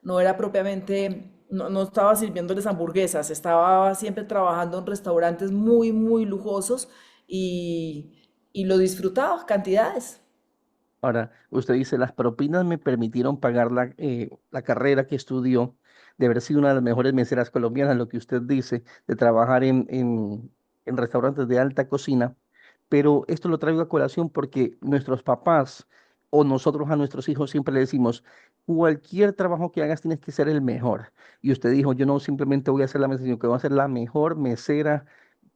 no era propiamente, no estaba sirviéndoles hamburguesas, estaba siempre trabajando en restaurantes muy, muy lujosos y lo disfrutaba, cantidades.
Ahora, usted dice, las propinas me permitieron pagar la carrera que estudió, de haber sido una de las mejores meseras colombianas, lo que usted dice, de trabajar en restaurantes de alta cocina, pero esto lo traigo a colación porque nuestros papás o nosotros a nuestros hijos siempre le decimos, cualquier trabajo que hagas tienes que ser el mejor. Y usted dijo, yo no simplemente voy a ser la mesera, sino que voy a ser la mejor mesera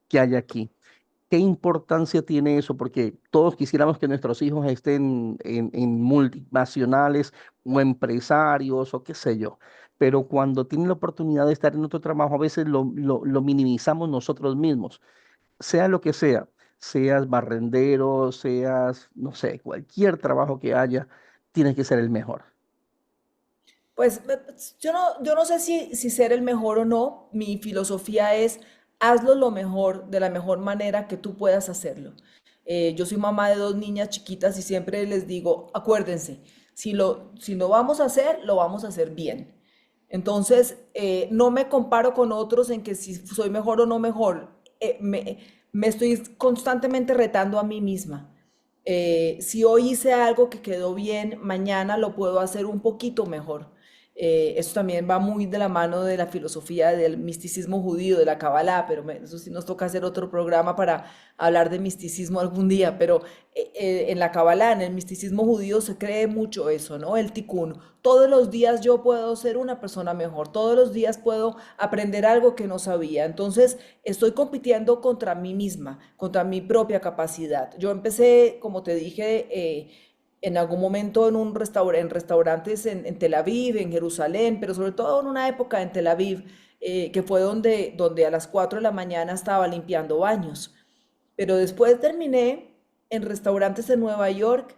que hay aquí. ¿Qué importancia tiene eso? Porque todos quisiéramos que nuestros hijos estén en multinacionales o empresarios o qué sé yo, pero cuando tienen la oportunidad de estar en otro trabajo, a veces lo minimizamos nosotros mismos, sea lo que sea, seas barrendero, seas, no sé, cualquier trabajo que haya, tienes que ser el mejor.
Pues yo no sé si ser el mejor o no. Mi filosofía es hazlo lo mejor, de la mejor manera que tú puedas hacerlo. Yo soy mamá de dos niñas chiquitas y siempre les digo, acuérdense, si lo vamos a hacer, lo vamos a hacer bien. Entonces, no me comparo con otros en que si soy mejor o no mejor. Me estoy constantemente retando a mí misma. Si hoy hice algo que quedó bien, mañana lo puedo hacer un poquito mejor. Eso también va muy de la mano de la filosofía del misticismo judío, de la Kabbalah, pero eso sí nos toca hacer otro programa para hablar de misticismo algún día, pero en la Kabbalah, en el misticismo judío se cree mucho eso, ¿no? El tikkun. Todos los días yo puedo ser una persona mejor, todos los días puedo aprender algo que no sabía. Entonces, estoy compitiendo contra mí misma, contra mi propia capacidad. Yo empecé, como te dije, en algún momento en restaurantes en Tel Aviv, en Jerusalén, pero sobre todo en una época en Tel Aviv, que fue donde a las 4 de la mañana estaba limpiando baños. Pero después terminé en restaurantes en Nueva York,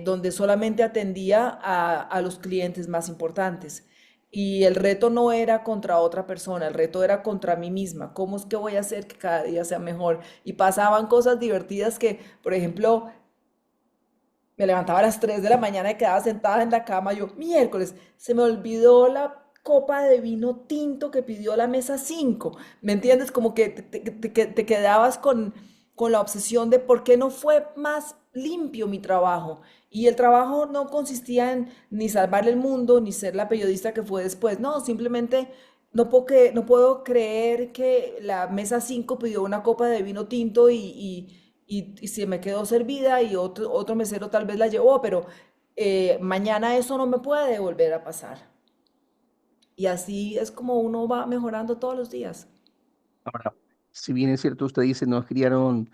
donde solamente atendía a los clientes más importantes. Y el reto no era contra otra persona, el reto era contra mí misma. ¿Cómo es que voy a hacer que cada día sea mejor? Y pasaban cosas divertidas que, por ejemplo, me levantaba a las 3 de la mañana y quedaba sentada en la cama. Yo, miércoles, se me olvidó la copa de vino tinto que pidió la mesa 5. ¿Me entiendes? Como que te quedabas con la obsesión de por qué no fue más limpio mi trabajo. Y el trabajo no consistía en ni salvar el mundo, ni ser la periodista que fue después. No, simplemente no puedo creer que la mesa 5 pidió una copa de vino tinto y se me quedó servida y otro mesero tal vez la llevó, pero mañana eso no me puede volver a pasar. Y así es como uno va mejorando todos los días.
Ahora, si bien es cierto, usted dice, nos criaron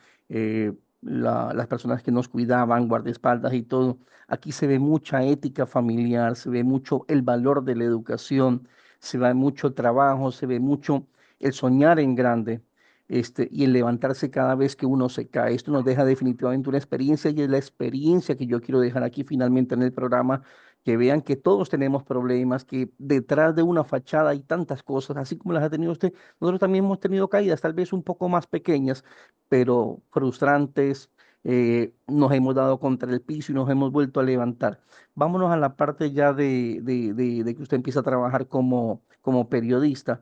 las personas que nos cuidaban, guardaespaldas y todo, aquí se ve mucha ética familiar, se ve mucho el valor de la educación, se ve mucho trabajo, se ve mucho el soñar en grande, y el levantarse cada vez que uno se cae. Esto nos deja definitivamente una experiencia y es la experiencia que yo quiero dejar aquí finalmente en el programa, que vean que todos tenemos problemas, que detrás de una fachada hay tantas cosas, así como las ha tenido usted. Nosotros también hemos tenido caídas, tal vez un poco más pequeñas, pero frustrantes. Nos hemos dado contra el piso y nos hemos vuelto a levantar. Vámonos a la parte ya de que usted empieza a trabajar como periodista.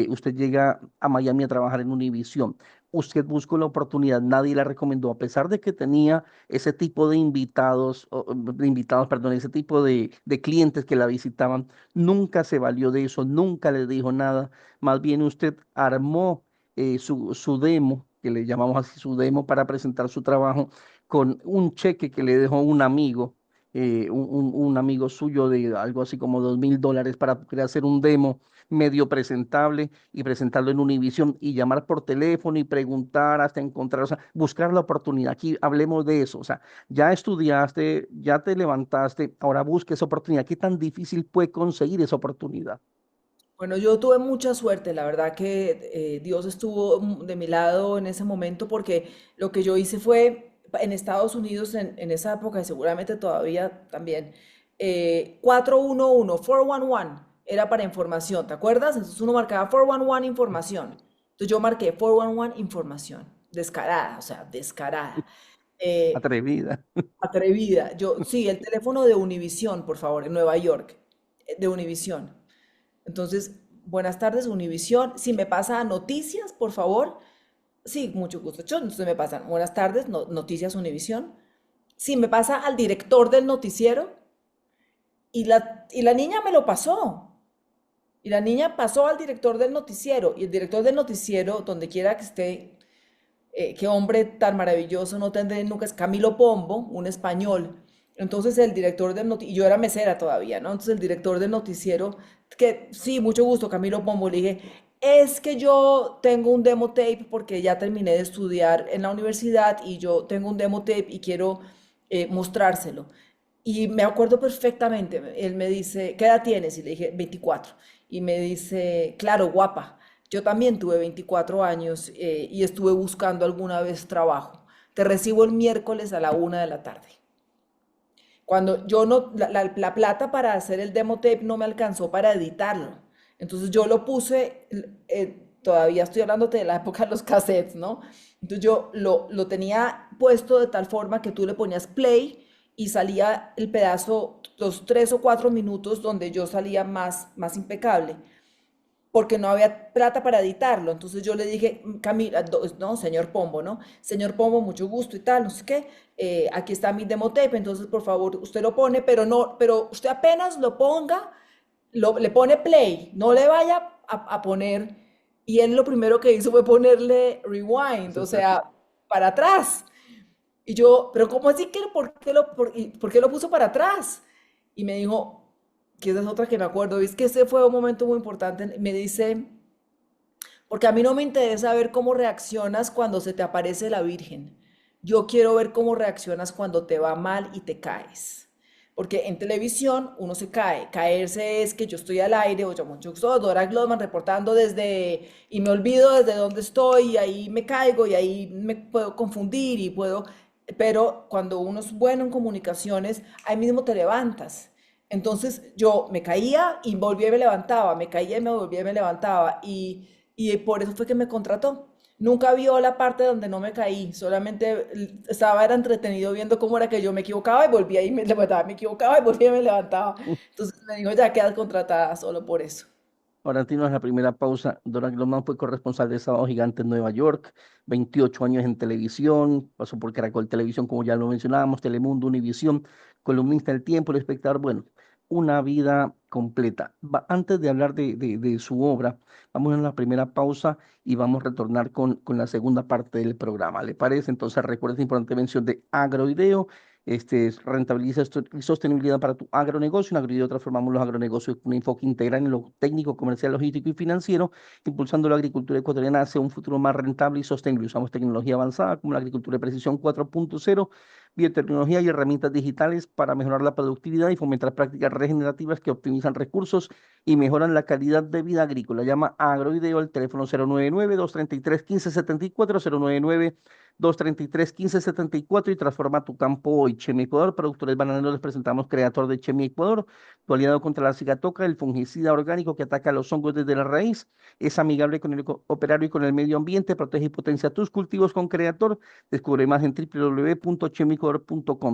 Usted llega a Miami a trabajar en Univision. Usted buscó la oportunidad, nadie la recomendó, a pesar de que tenía ese tipo de invitados, perdón, ese tipo de clientes que la visitaban, nunca se valió de eso, nunca le dijo nada. Más bien usted armó su demo, que le llamamos así su demo, para presentar su trabajo con un cheque que le dejó un amigo, un amigo suyo de algo así como $2,000 para poder hacer un demo medio presentable y presentarlo en Univision y llamar por teléfono y preguntar hasta encontrar, o sea, buscar la oportunidad. Aquí hablemos de eso, o sea, ya estudiaste, ya te levantaste, ahora busca esa oportunidad. ¿Qué tan difícil puede conseguir esa oportunidad?
Bueno, yo tuve mucha suerte, la verdad que Dios estuvo de mi lado en ese momento porque lo que yo hice fue en Estados Unidos en esa época y seguramente todavía también, 411, 411 era para información, ¿te acuerdas? Entonces uno marcaba 411 información. Entonces yo marqué 411 información, descarada, o sea, descarada, eh,
Atrevida.
atrevida. Yo, sí, el teléfono de Univision, por favor, en Nueva York, de Univision. Entonces, buenas tardes, Univisión. Si me pasa noticias, por favor. Sí, mucho gusto. Entonces me pasan buenas tardes, noticias Univisión. Si me pasa al director del noticiero y la niña me lo pasó. Y la niña pasó al director del noticiero y el director del noticiero, donde quiera que esté, qué hombre tan maravilloso, no tendré nunca, es Camilo Pombo, un español. Entonces el director del noticiero, y yo era mesera todavía, ¿no? Entonces el director del noticiero, que sí, mucho gusto, Camilo Pombo, le dije, es que yo tengo un demo tape porque ya terminé de estudiar en la universidad y yo tengo un demo tape y quiero mostrárselo. Y me acuerdo perfectamente, él me dice, ¿qué edad tienes? Y le dije, 24. Y me dice, claro, guapa, yo también tuve 24 años y estuve buscando alguna vez trabajo. Te recibo el miércoles a la 1 de la tarde. Cuando yo no, la plata para hacer el demo tape no me alcanzó para editarlo. Entonces yo lo puse, todavía estoy hablando de la época de los cassettes, ¿no? Entonces yo lo tenía puesto de tal forma que tú le ponías play y salía el pedazo, los 3 o 4 minutos donde yo salía más impecable porque no había plata para editarlo. Entonces yo le dije, Camila, no, señor Pombo, ¿no? Señor Pombo, mucho gusto y tal, no sé qué. Aquí está mi demo tape, entonces por favor usted lo pone, pero no, pero usted apenas lo ponga, le pone play, no le vaya a poner. Y él lo primero que hizo fue ponerle rewind, o sea, para atrás. Y yo, pero ¿cómo así que por qué lo puso para atrás? Y me dijo, que esa es otra que me acuerdo, es que ese fue un momento muy importante. Me dice, porque a mí no me interesa ver cómo reaccionas cuando se te aparece la Virgen. Yo quiero ver cómo reaccionas cuando te va mal y te caes. Porque en televisión uno se cae. Caerse es que yo estoy al aire, o yo soy Dora Glotman reportando desde, y me olvido desde dónde estoy, y ahí me caigo, y ahí me puedo confundir, y puedo, pero cuando uno es bueno en comunicaciones, ahí mismo te levantas. Entonces yo me caía y volvía y me levantaba, me caía y me volvía y me levantaba, y por eso fue que me contrató. Nunca vio la parte donde no me caí, solamente era entretenido viendo cómo era que yo me equivocaba y volvía y me levantaba, me equivocaba y volvía y me levantaba. Entonces me dijo, ya quedas contratada solo por eso.
Ahora tienes la primera pausa. Dora Glomán fue corresponsal de Sábado Gigante en Nueva York, 28 años en televisión, pasó por Caracol Televisión, como ya lo mencionábamos, Telemundo, Univisión, columnista del Tiempo, El Espectador, bueno, una vida completa. Antes de hablar de su obra, vamos a la primera pausa y vamos a retornar con la segunda parte del programa. ¿Le parece? Entonces recuerda esa importante mención de Agroideo Rentabiliza y sostenibilidad para tu agronegocio. En Agroideo transformamos los agronegocios con un enfoque integral en lo técnico, comercial, logístico y financiero, impulsando la agricultura ecuatoriana hacia un futuro más rentable y sostenible. Usamos tecnología avanzada como la agricultura de precisión 4.0, biotecnología y herramientas digitales para mejorar la productividad y fomentar prácticas regenerativas que optimizan recursos y mejoran la calidad de vida agrícola. Llama a Agroideo al teléfono 099-233-1574, 099-233-1574 y transforma tu campo hoy. Chemi Ecuador, productores bananeros, les presentamos Creator de Chemi Ecuador, tu aliado contra la cigatoca, el fungicida orgánico que ataca los hongos desde la raíz, es amigable con el operario y con el medio ambiente, protege y potencia tus cultivos con Creator. Descubre más en www.chemicolor.com.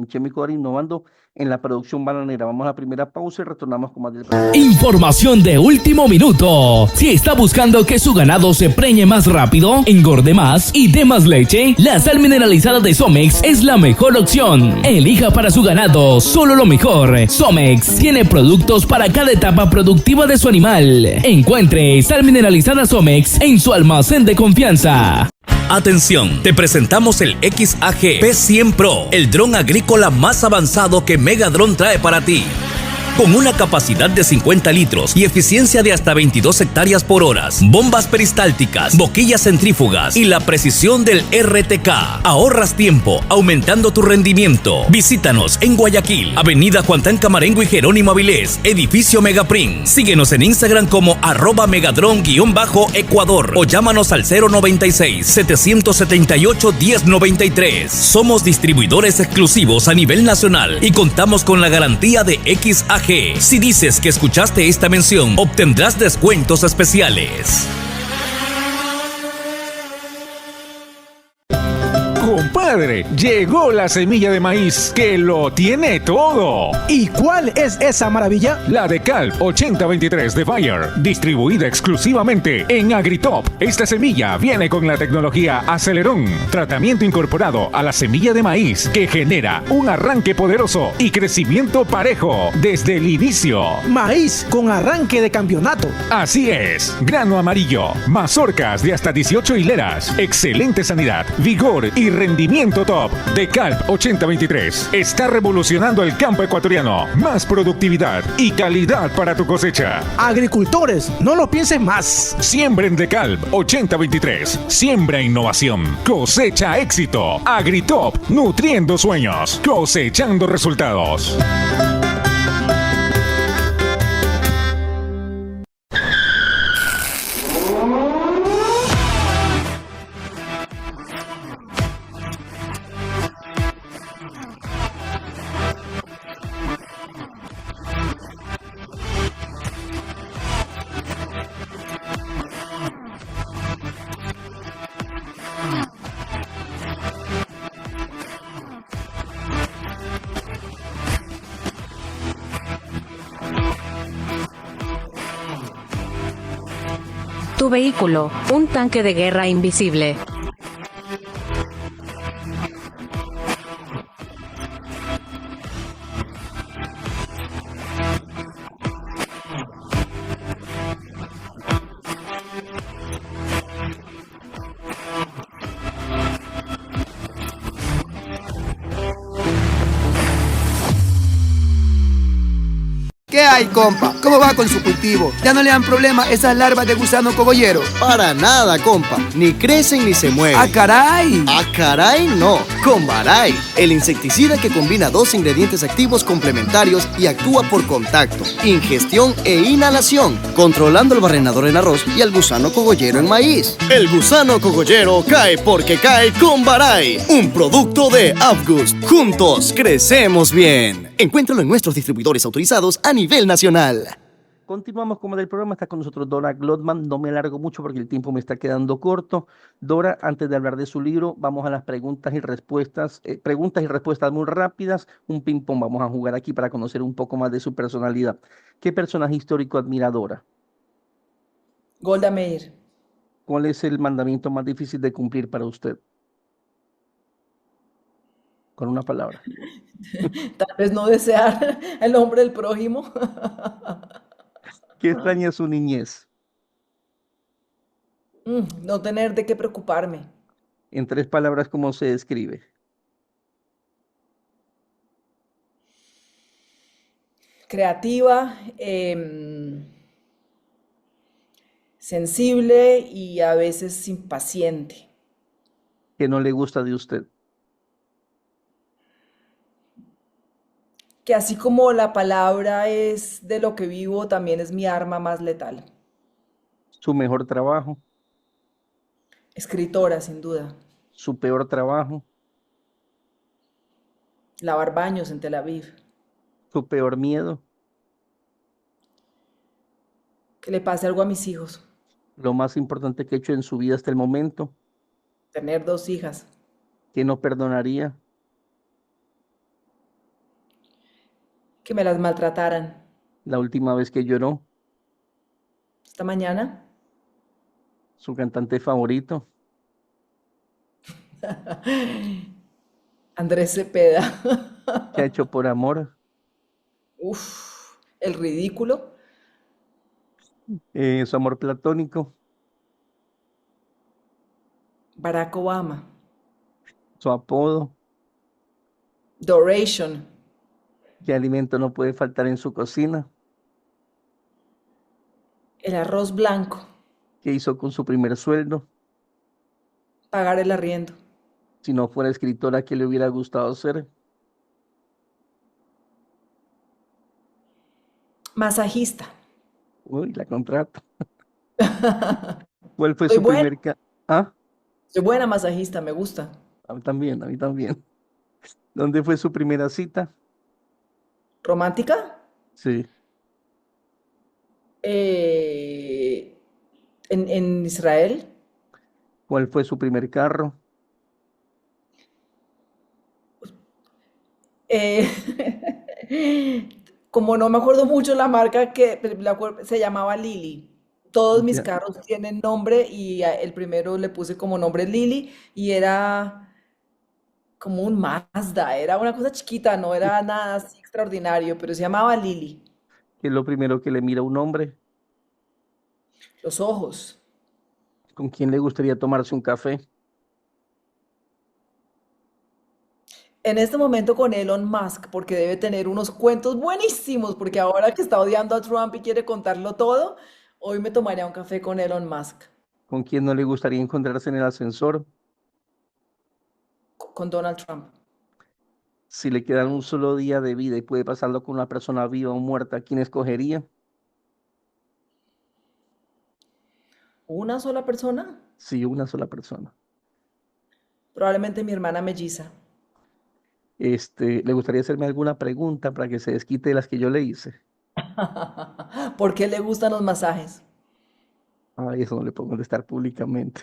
Chemicolor innovando en la producción bananera. Vamos a la primera pausa y retornamos con más del programa.
Información de último minuto. Si está buscando que su ganado se preñe más rápido, engorde más y dé más leche, la sal mineralizada de Somex es la mejor opción. Elija para su ganado solo lo mejor. Somex tiene productos para cada etapa productiva de su animal. Encuentre sal mineralizada Somex en su almacén de confianza. Atención, te presentamos el XAG P100 Pro, el dron agrícola más avanzado que Megadron trae para ti. Con una capacidad de 50 litros y eficiencia de hasta 22 hectáreas por hora, bombas peristálticas, boquillas centrífugas y la precisión del RTK. Ahorras tiempo, aumentando tu rendimiento. Visítanos en Guayaquil, Avenida Juan Tan Camarengo y Jerónimo Avilés, Edificio Megaprint. Síguenos en Instagram como @megadron_Ecuador o llámanos al 096-778-1093. Somos distribuidores exclusivos a nivel nacional y contamos con la garantía de XAG. Si dices que escuchaste esta mención, obtendrás descuentos especiales.
Compadre, llegó la semilla de maíz que lo tiene todo.
¿Y cuál es esa maravilla?
La de Calp 8023 de Bayer, distribuida exclusivamente en Agritop. Esta semilla viene con la tecnología Acelerón, tratamiento incorporado a la semilla de maíz que genera un arranque poderoso y crecimiento parejo desde el inicio.
Maíz con arranque de campeonato.
Así es, grano amarillo, mazorcas de hasta 18 hileras, excelente sanidad, vigor y rendimiento top. De Calp 8023 está revolucionando el campo ecuatoriano. Más productividad y calidad para tu cosecha.
Agricultores, no lo piensen más.
Siembren de Calp 8023. Siembra innovación. Cosecha éxito. Agritop, nutriendo sueños. Cosechando resultados.
Tu vehículo, un tanque de guerra invisible.
¿Qué hay, compa? ¿Cómo va con su cultivo? ¿Ya no le dan problema esas larvas de gusano cogollero?
Para nada, compa. Ni crecen ni se mueven.
¡Ah, caray!
¡Ah, caray! No. Combaray, el insecticida que combina 2 ingredientes activos complementarios y actúa por contacto, ingestión e inhalación, controlando el barrenador en arroz y el gusano cogollero en maíz. El gusano cogollero cae porque cae Combaray, un producto de Avgust. Juntos crecemos bien. Encuéntralo en nuestros distribuidores autorizados a nivel nacional.
Continuamos con el programa. Está con nosotros Dora Glotman. No me alargo mucho porque el tiempo me está quedando corto. Dora, antes de hablar de su libro, vamos a las preguntas y respuestas. Preguntas y respuestas muy rápidas. Un ping-pong vamos a jugar aquí para conocer un poco más de su personalidad. ¿Qué personaje histórico admira Dora?
Golda Meir.
¿Cuál es el mandamiento más difícil de cumplir para usted? Con una palabra.
Tal vez no desear el hombre del prójimo.
¿Qué extraña su niñez?
No tener de qué preocuparme.
En 3 palabras, ¿cómo se describe?
creativa, sensible y a veces impaciente.
¿Qué no le gusta de usted?
Que así como la palabra es de lo que vivo, también es mi arma más letal.
Su mejor trabajo,
Escritora, sin duda.
su peor trabajo,
Lavar baños en Tel Aviv.
su peor miedo,
Que le pase algo a mis hijos.
lo más importante que ha hecho en su vida hasta el momento,
Tener 2 hijas.
que no perdonaría,
Que me las maltrataran.
la última vez que lloró,
Esta mañana.
su cantante favorito,
Andrés Cepeda.
que ha hecho por amor,
Uf, el ridículo.
su amor platónico,
Barack Obama.
su apodo,
Doration.
qué alimento no puede faltar en su cocina,
El arroz blanco.
qué hizo con su primer sueldo,
Pagar el arriendo.
si no fuera escritora, ¿qué le hubiera gustado ser?
Masajista.
Uy, la contrato. ¿Cuál fue
Soy
su
buena.
primer Ah,
Soy buena masajista, me gusta.
a mí también, a mí también. ¿Dónde fue su primera cita?
¿Romántica?
Sí.
Eh, en Israel.
¿Cuál fue su primer carro?
Eh, como no me acuerdo mucho la marca que se llamaba Lily. Todos mis
Ya,
carros tienen nombre y el primero le puse como nombre Lily y era como un Mazda, era una cosa chiquita, no era nada así extraordinario, pero se llamaba Lily.
¿qué es lo primero que le mira a un hombre?
Los ojos.
¿Con quién le gustaría tomarse un café?
En este momento con Elon Musk, porque debe tener unos cuentos buenísimos, porque ahora que está odiando a Trump y quiere contarlo todo, hoy me tomaría un café con Elon Musk,
¿Con quién no le gustaría encontrarse en el ascensor?
con Donald Trump.
Si le quedan un solo día de vida y puede pasarlo con una persona viva o muerta, ¿quién escogería?
¿Una sola persona?
Sí, una sola persona.
Probablemente mi hermana melliza.
¿Le gustaría hacerme alguna pregunta para que se desquite de las que yo le hice?
¿Por qué le gustan los masajes?
Ay, eso no le puedo contestar públicamente.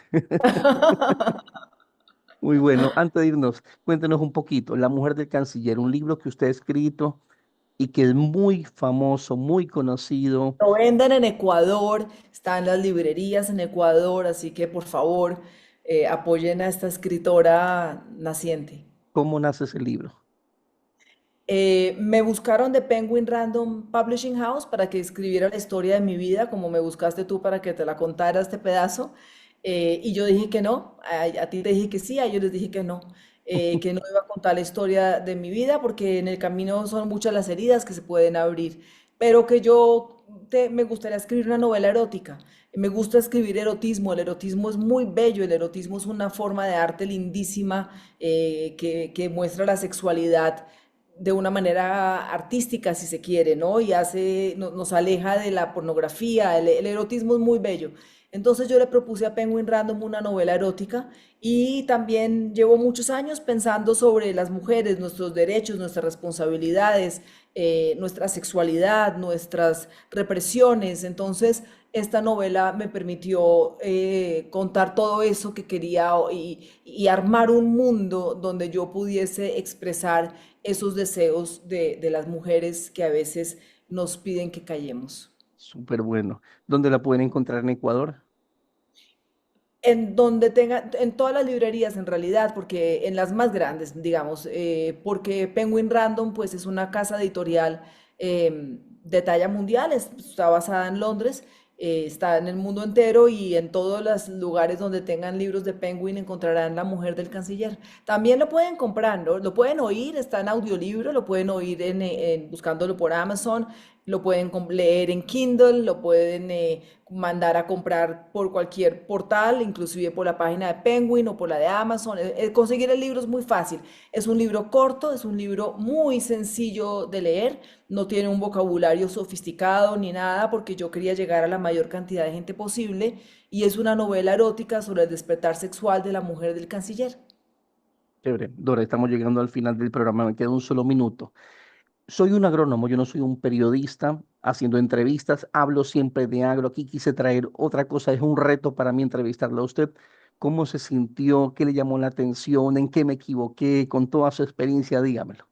Muy bueno. Antes de irnos, cuéntenos un poquito. La mujer del canciller, un libro que usted ha escrito y que es muy famoso, muy conocido.
Lo venden en Ecuador, está en las librerías en Ecuador, así que por favor apoyen a esta escritora naciente.
¿Cómo nace ese libro?
Me buscaron de Penguin Random Publishing House para que escribiera la historia de mi vida, como me buscaste tú para que te la contara este pedazo. Y yo dije que no, a ti te dije que sí, a ellos les dije que no iba a contar la historia de mi vida porque en el camino son muchas las heridas que se pueden abrir, pero que me gustaría escribir una novela erótica. Me gusta escribir erotismo, el erotismo es muy bello, el erotismo es una forma de arte lindísima que muestra la sexualidad de una manera artística, si se quiere, ¿no? Y nos aleja de la pornografía, el erotismo es muy bello. Entonces yo le propuse a Penguin Random una novela erótica y también llevo muchos años pensando sobre las mujeres, nuestros derechos, nuestras responsabilidades, nuestra sexualidad, nuestras represiones. Entonces esta novela me permitió contar todo eso que quería y armar un mundo donde yo pudiese expresar esos deseos de las mujeres que a veces nos piden que callemos.
Súper bueno. ¿Dónde la pueden encontrar en Ecuador?
En donde tenga, en todas las librerías en realidad, porque en las más grandes, digamos, porque Penguin Random pues es una casa editorial de talla mundial, está basada en Londres Está en el mundo entero y en todos los lugares donde tengan libros de Penguin encontrarán La mujer del canciller. También lo pueden comprar, ¿no? Lo pueden oír, está en audiolibro, lo pueden oír buscándolo por Amazon, lo pueden leer en Kindle, lo pueden mandar a comprar por cualquier portal, inclusive por la página de Penguin o por la de Amazon. Conseguir el libro es muy fácil. Es un libro corto, es un libro muy sencillo de leer, no tiene un vocabulario sofisticado ni nada, porque yo quería llegar a la mayor cantidad de gente posible, y es una novela erótica sobre el despertar sexual de la mujer del canciller.
Chévere. Dora, estamos llegando al final del programa, me queda un solo minuto. Soy un agrónomo, yo no soy un periodista haciendo entrevistas, hablo siempre de agro. Aquí quise traer otra cosa, es un reto para mí entrevistarlo a usted. ¿Cómo se sintió? ¿Qué le llamó la atención? ¿En qué me equivoqué? Con toda su experiencia, dígamelo.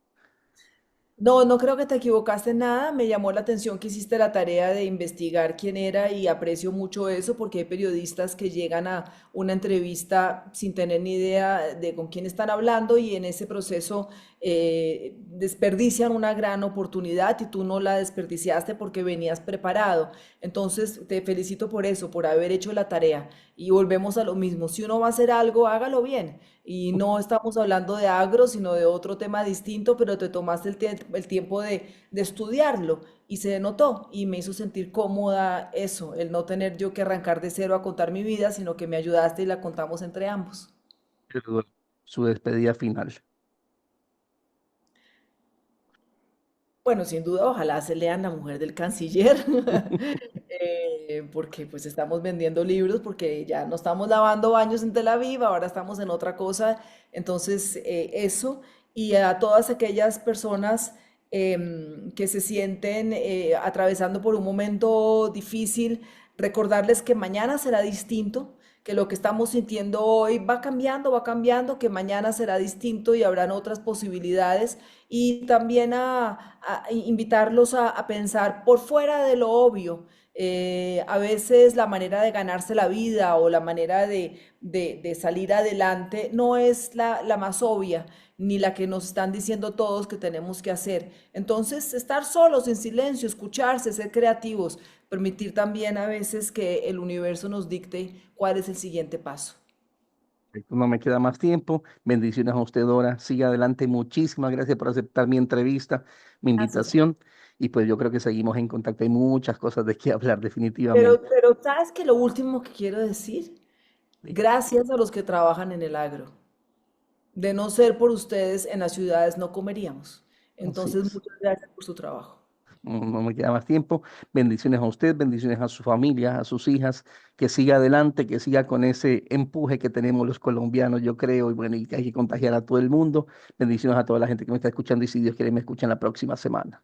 No, no creo que te equivocaste en nada. Me llamó la atención que hiciste la tarea de investigar quién era y aprecio mucho eso porque hay periodistas que llegan a una entrevista sin tener ni idea de con quién están hablando y en ese proceso desperdician una gran oportunidad y tú no la desperdiciaste porque venías preparado. Entonces te felicito por eso, por haber hecho la tarea. Y volvemos a lo mismo. Si uno va a hacer algo, hágalo bien. Y no estamos hablando de agro, sino de otro tema distinto, pero te tomaste el tiempo de estudiarlo y se notó y me hizo sentir cómoda eso, el no tener yo que arrancar de cero a contar mi vida, sino que me ayudaste y la contamos entre ambos.
Pero su despedida final.
Bueno, sin duda, ojalá se lean La mujer del canciller, porque pues estamos vendiendo libros, porque ya no estamos lavando baños en Tel Aviv, ahora estamos en otra cosa. Entonces, eso, y a todas aquellas personas que se sienten atravesando por un momento difícil, recordarles que mañana será distinto, que lo que estamos sintiendo hoy va cambiando, que mañana será distinto y habrán otras posibilidades y también a invitarlos a pensar por fuera de lo obvio. A veces la manera de ganarse la vida o la manera de salir adelante no es la más obvia, ni la que nos están diciendo todos que tenemos que hacer. Entonces, estar solos, en silencio, escucharse, ser creativos, permitir también a veces que el universo nos dicte cuál es el siguiente paso.
No me queda más tiempo. Bendiciones a usted, Dora. Siga adelante. Muchísimas gracias por aceptar mi entrevista, mi
Gracias.
invitación. Y pues yo creo que seguimos en contacto. Hay muchas cosas de qué hablar, definitivamente.
Pero ¿sabes qué? Lo último que quiero decir, gracias a los que trabajan en el agro. De no ser por ustedes, en las ciudades no comeríamos.
Así
Entonces,
es.
muchas gracias por su trabajo.
No me queda más tiempo. Bendiciones a usted, bendiciones a su familia, a sus hijas. Que siga adelante, que siga con ese empuje que tenemos los colombianos, yo creo. Y bueno, y que hay que contagiar a todo el mundo. Bendiciones a toda la gente que me está escuchando y si Dios quiere me escuchan la próxima semana.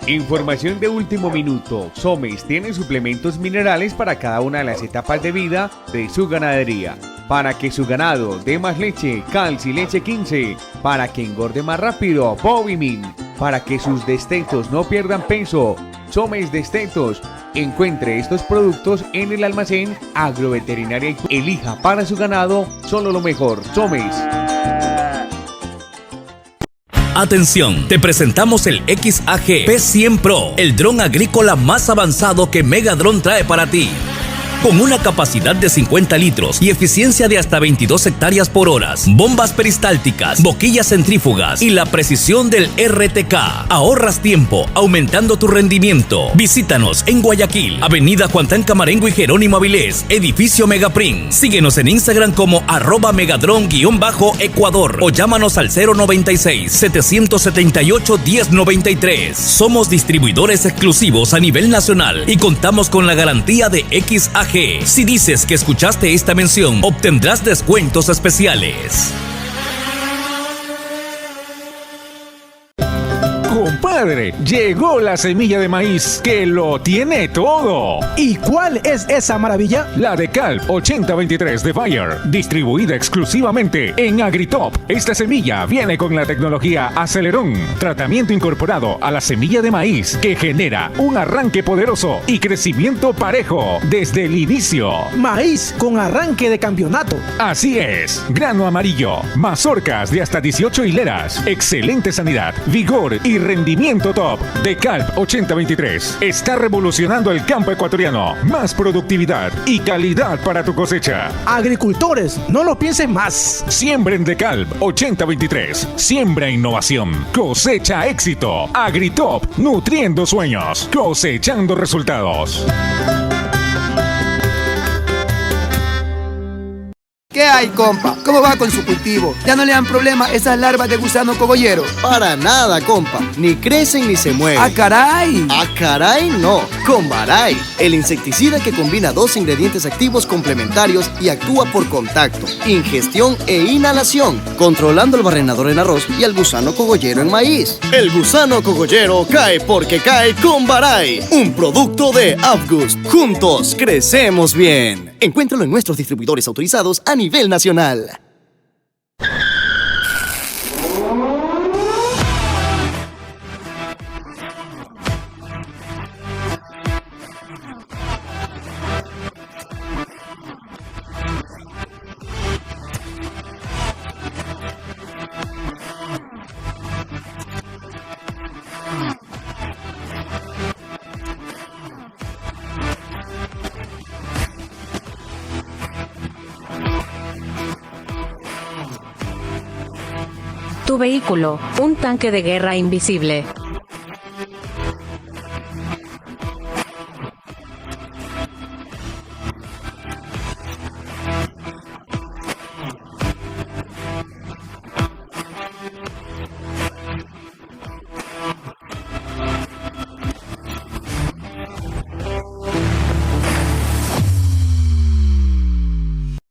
Información de último minuto. Somex tiene suplementos minerales para cada una de las etapas de vida de su ganadería. Para que su ganado dé más leche, Calci Leche 15. Para que engorde más rápido, Bovimin. Para que sus destetos no pierdan peso, Somex Destetos. Encuentre estos productos en el almacén Agroveterinaria y elija para su ganado solo lo mejor. Somex.
Atención, te presentamos el XAG P100 Pro, el dron agrícola más avanzado que Megadron trae para ti. Con una capacidad de 50 litros y eficiencia de hasta 22 hectáreas por hora, bombas peristálticas, boquillas centrífugas y la precisión del RTK. Ahorras tiempo, aumentando tu rendimiento. Visítanos en Guayaquil, Avenida Juantán Camarengo y Jerónimo Avilés, Edificio Megaprint. Síguenos en Instagram como @megadron_Ecuador o llámanos al 096-778-1093. Somos distribuidores exclusivos a nivel nacional y contamos con la garantía de XAG. Si dices que escuchaste esta mención, obtendrás descuentos especiales.
Compadre, llegó la semilla de maíz que lo tiene todo.
¿Y cuál es esa maravilla?
La de Calp 8023 de Bayer, distribuida exclusivamente en Agritop. Esta semilla viene con la tecnología Acelerón, tratamiento incorporado a la semilla de maíz que genera un arranque poderoso y crecimiento parejo desde el inicio.
Maíz con arranque de campeonato.
Así es, grano amarillo, mazorcas de hasta 18 hileras, excelente sanidad, vigor y rendimiento rendimiento top. DeKalb 8023 está revolucionando el campo ecuatoriano. Más productividad y calidad para tu cosecha.
Agricultores, no lo piensen más.
Siembren DeKalb 8023. Siembra innovación. Cosecha éxito. Agritop, nutriendo sueños. Cosechando resultados.
¿Qué hay, compa? ¿Cómo va con su cultivo? ¿Ya no le dan problema esas larvas de gusano cogollero?
Para nada, compa. Ni crecen ni se mueven.
¡Ah, caray!
¡Ah, caray! No. Con Baray, el insecticida que combina 2 ingredientes activos complementarios y actúa por contacto, ingestión e inhalación, controlando el barrenador en arroz y el gusano cogollero en maíz. El gusano cogollero cae porque cae con Baray, un producto de Avgust. Juntos crecemos bien. Encuéntralo en nuestros distribuidores autorizados a nivel nacional.
Tu vehículo, un tanque de guerra invisible.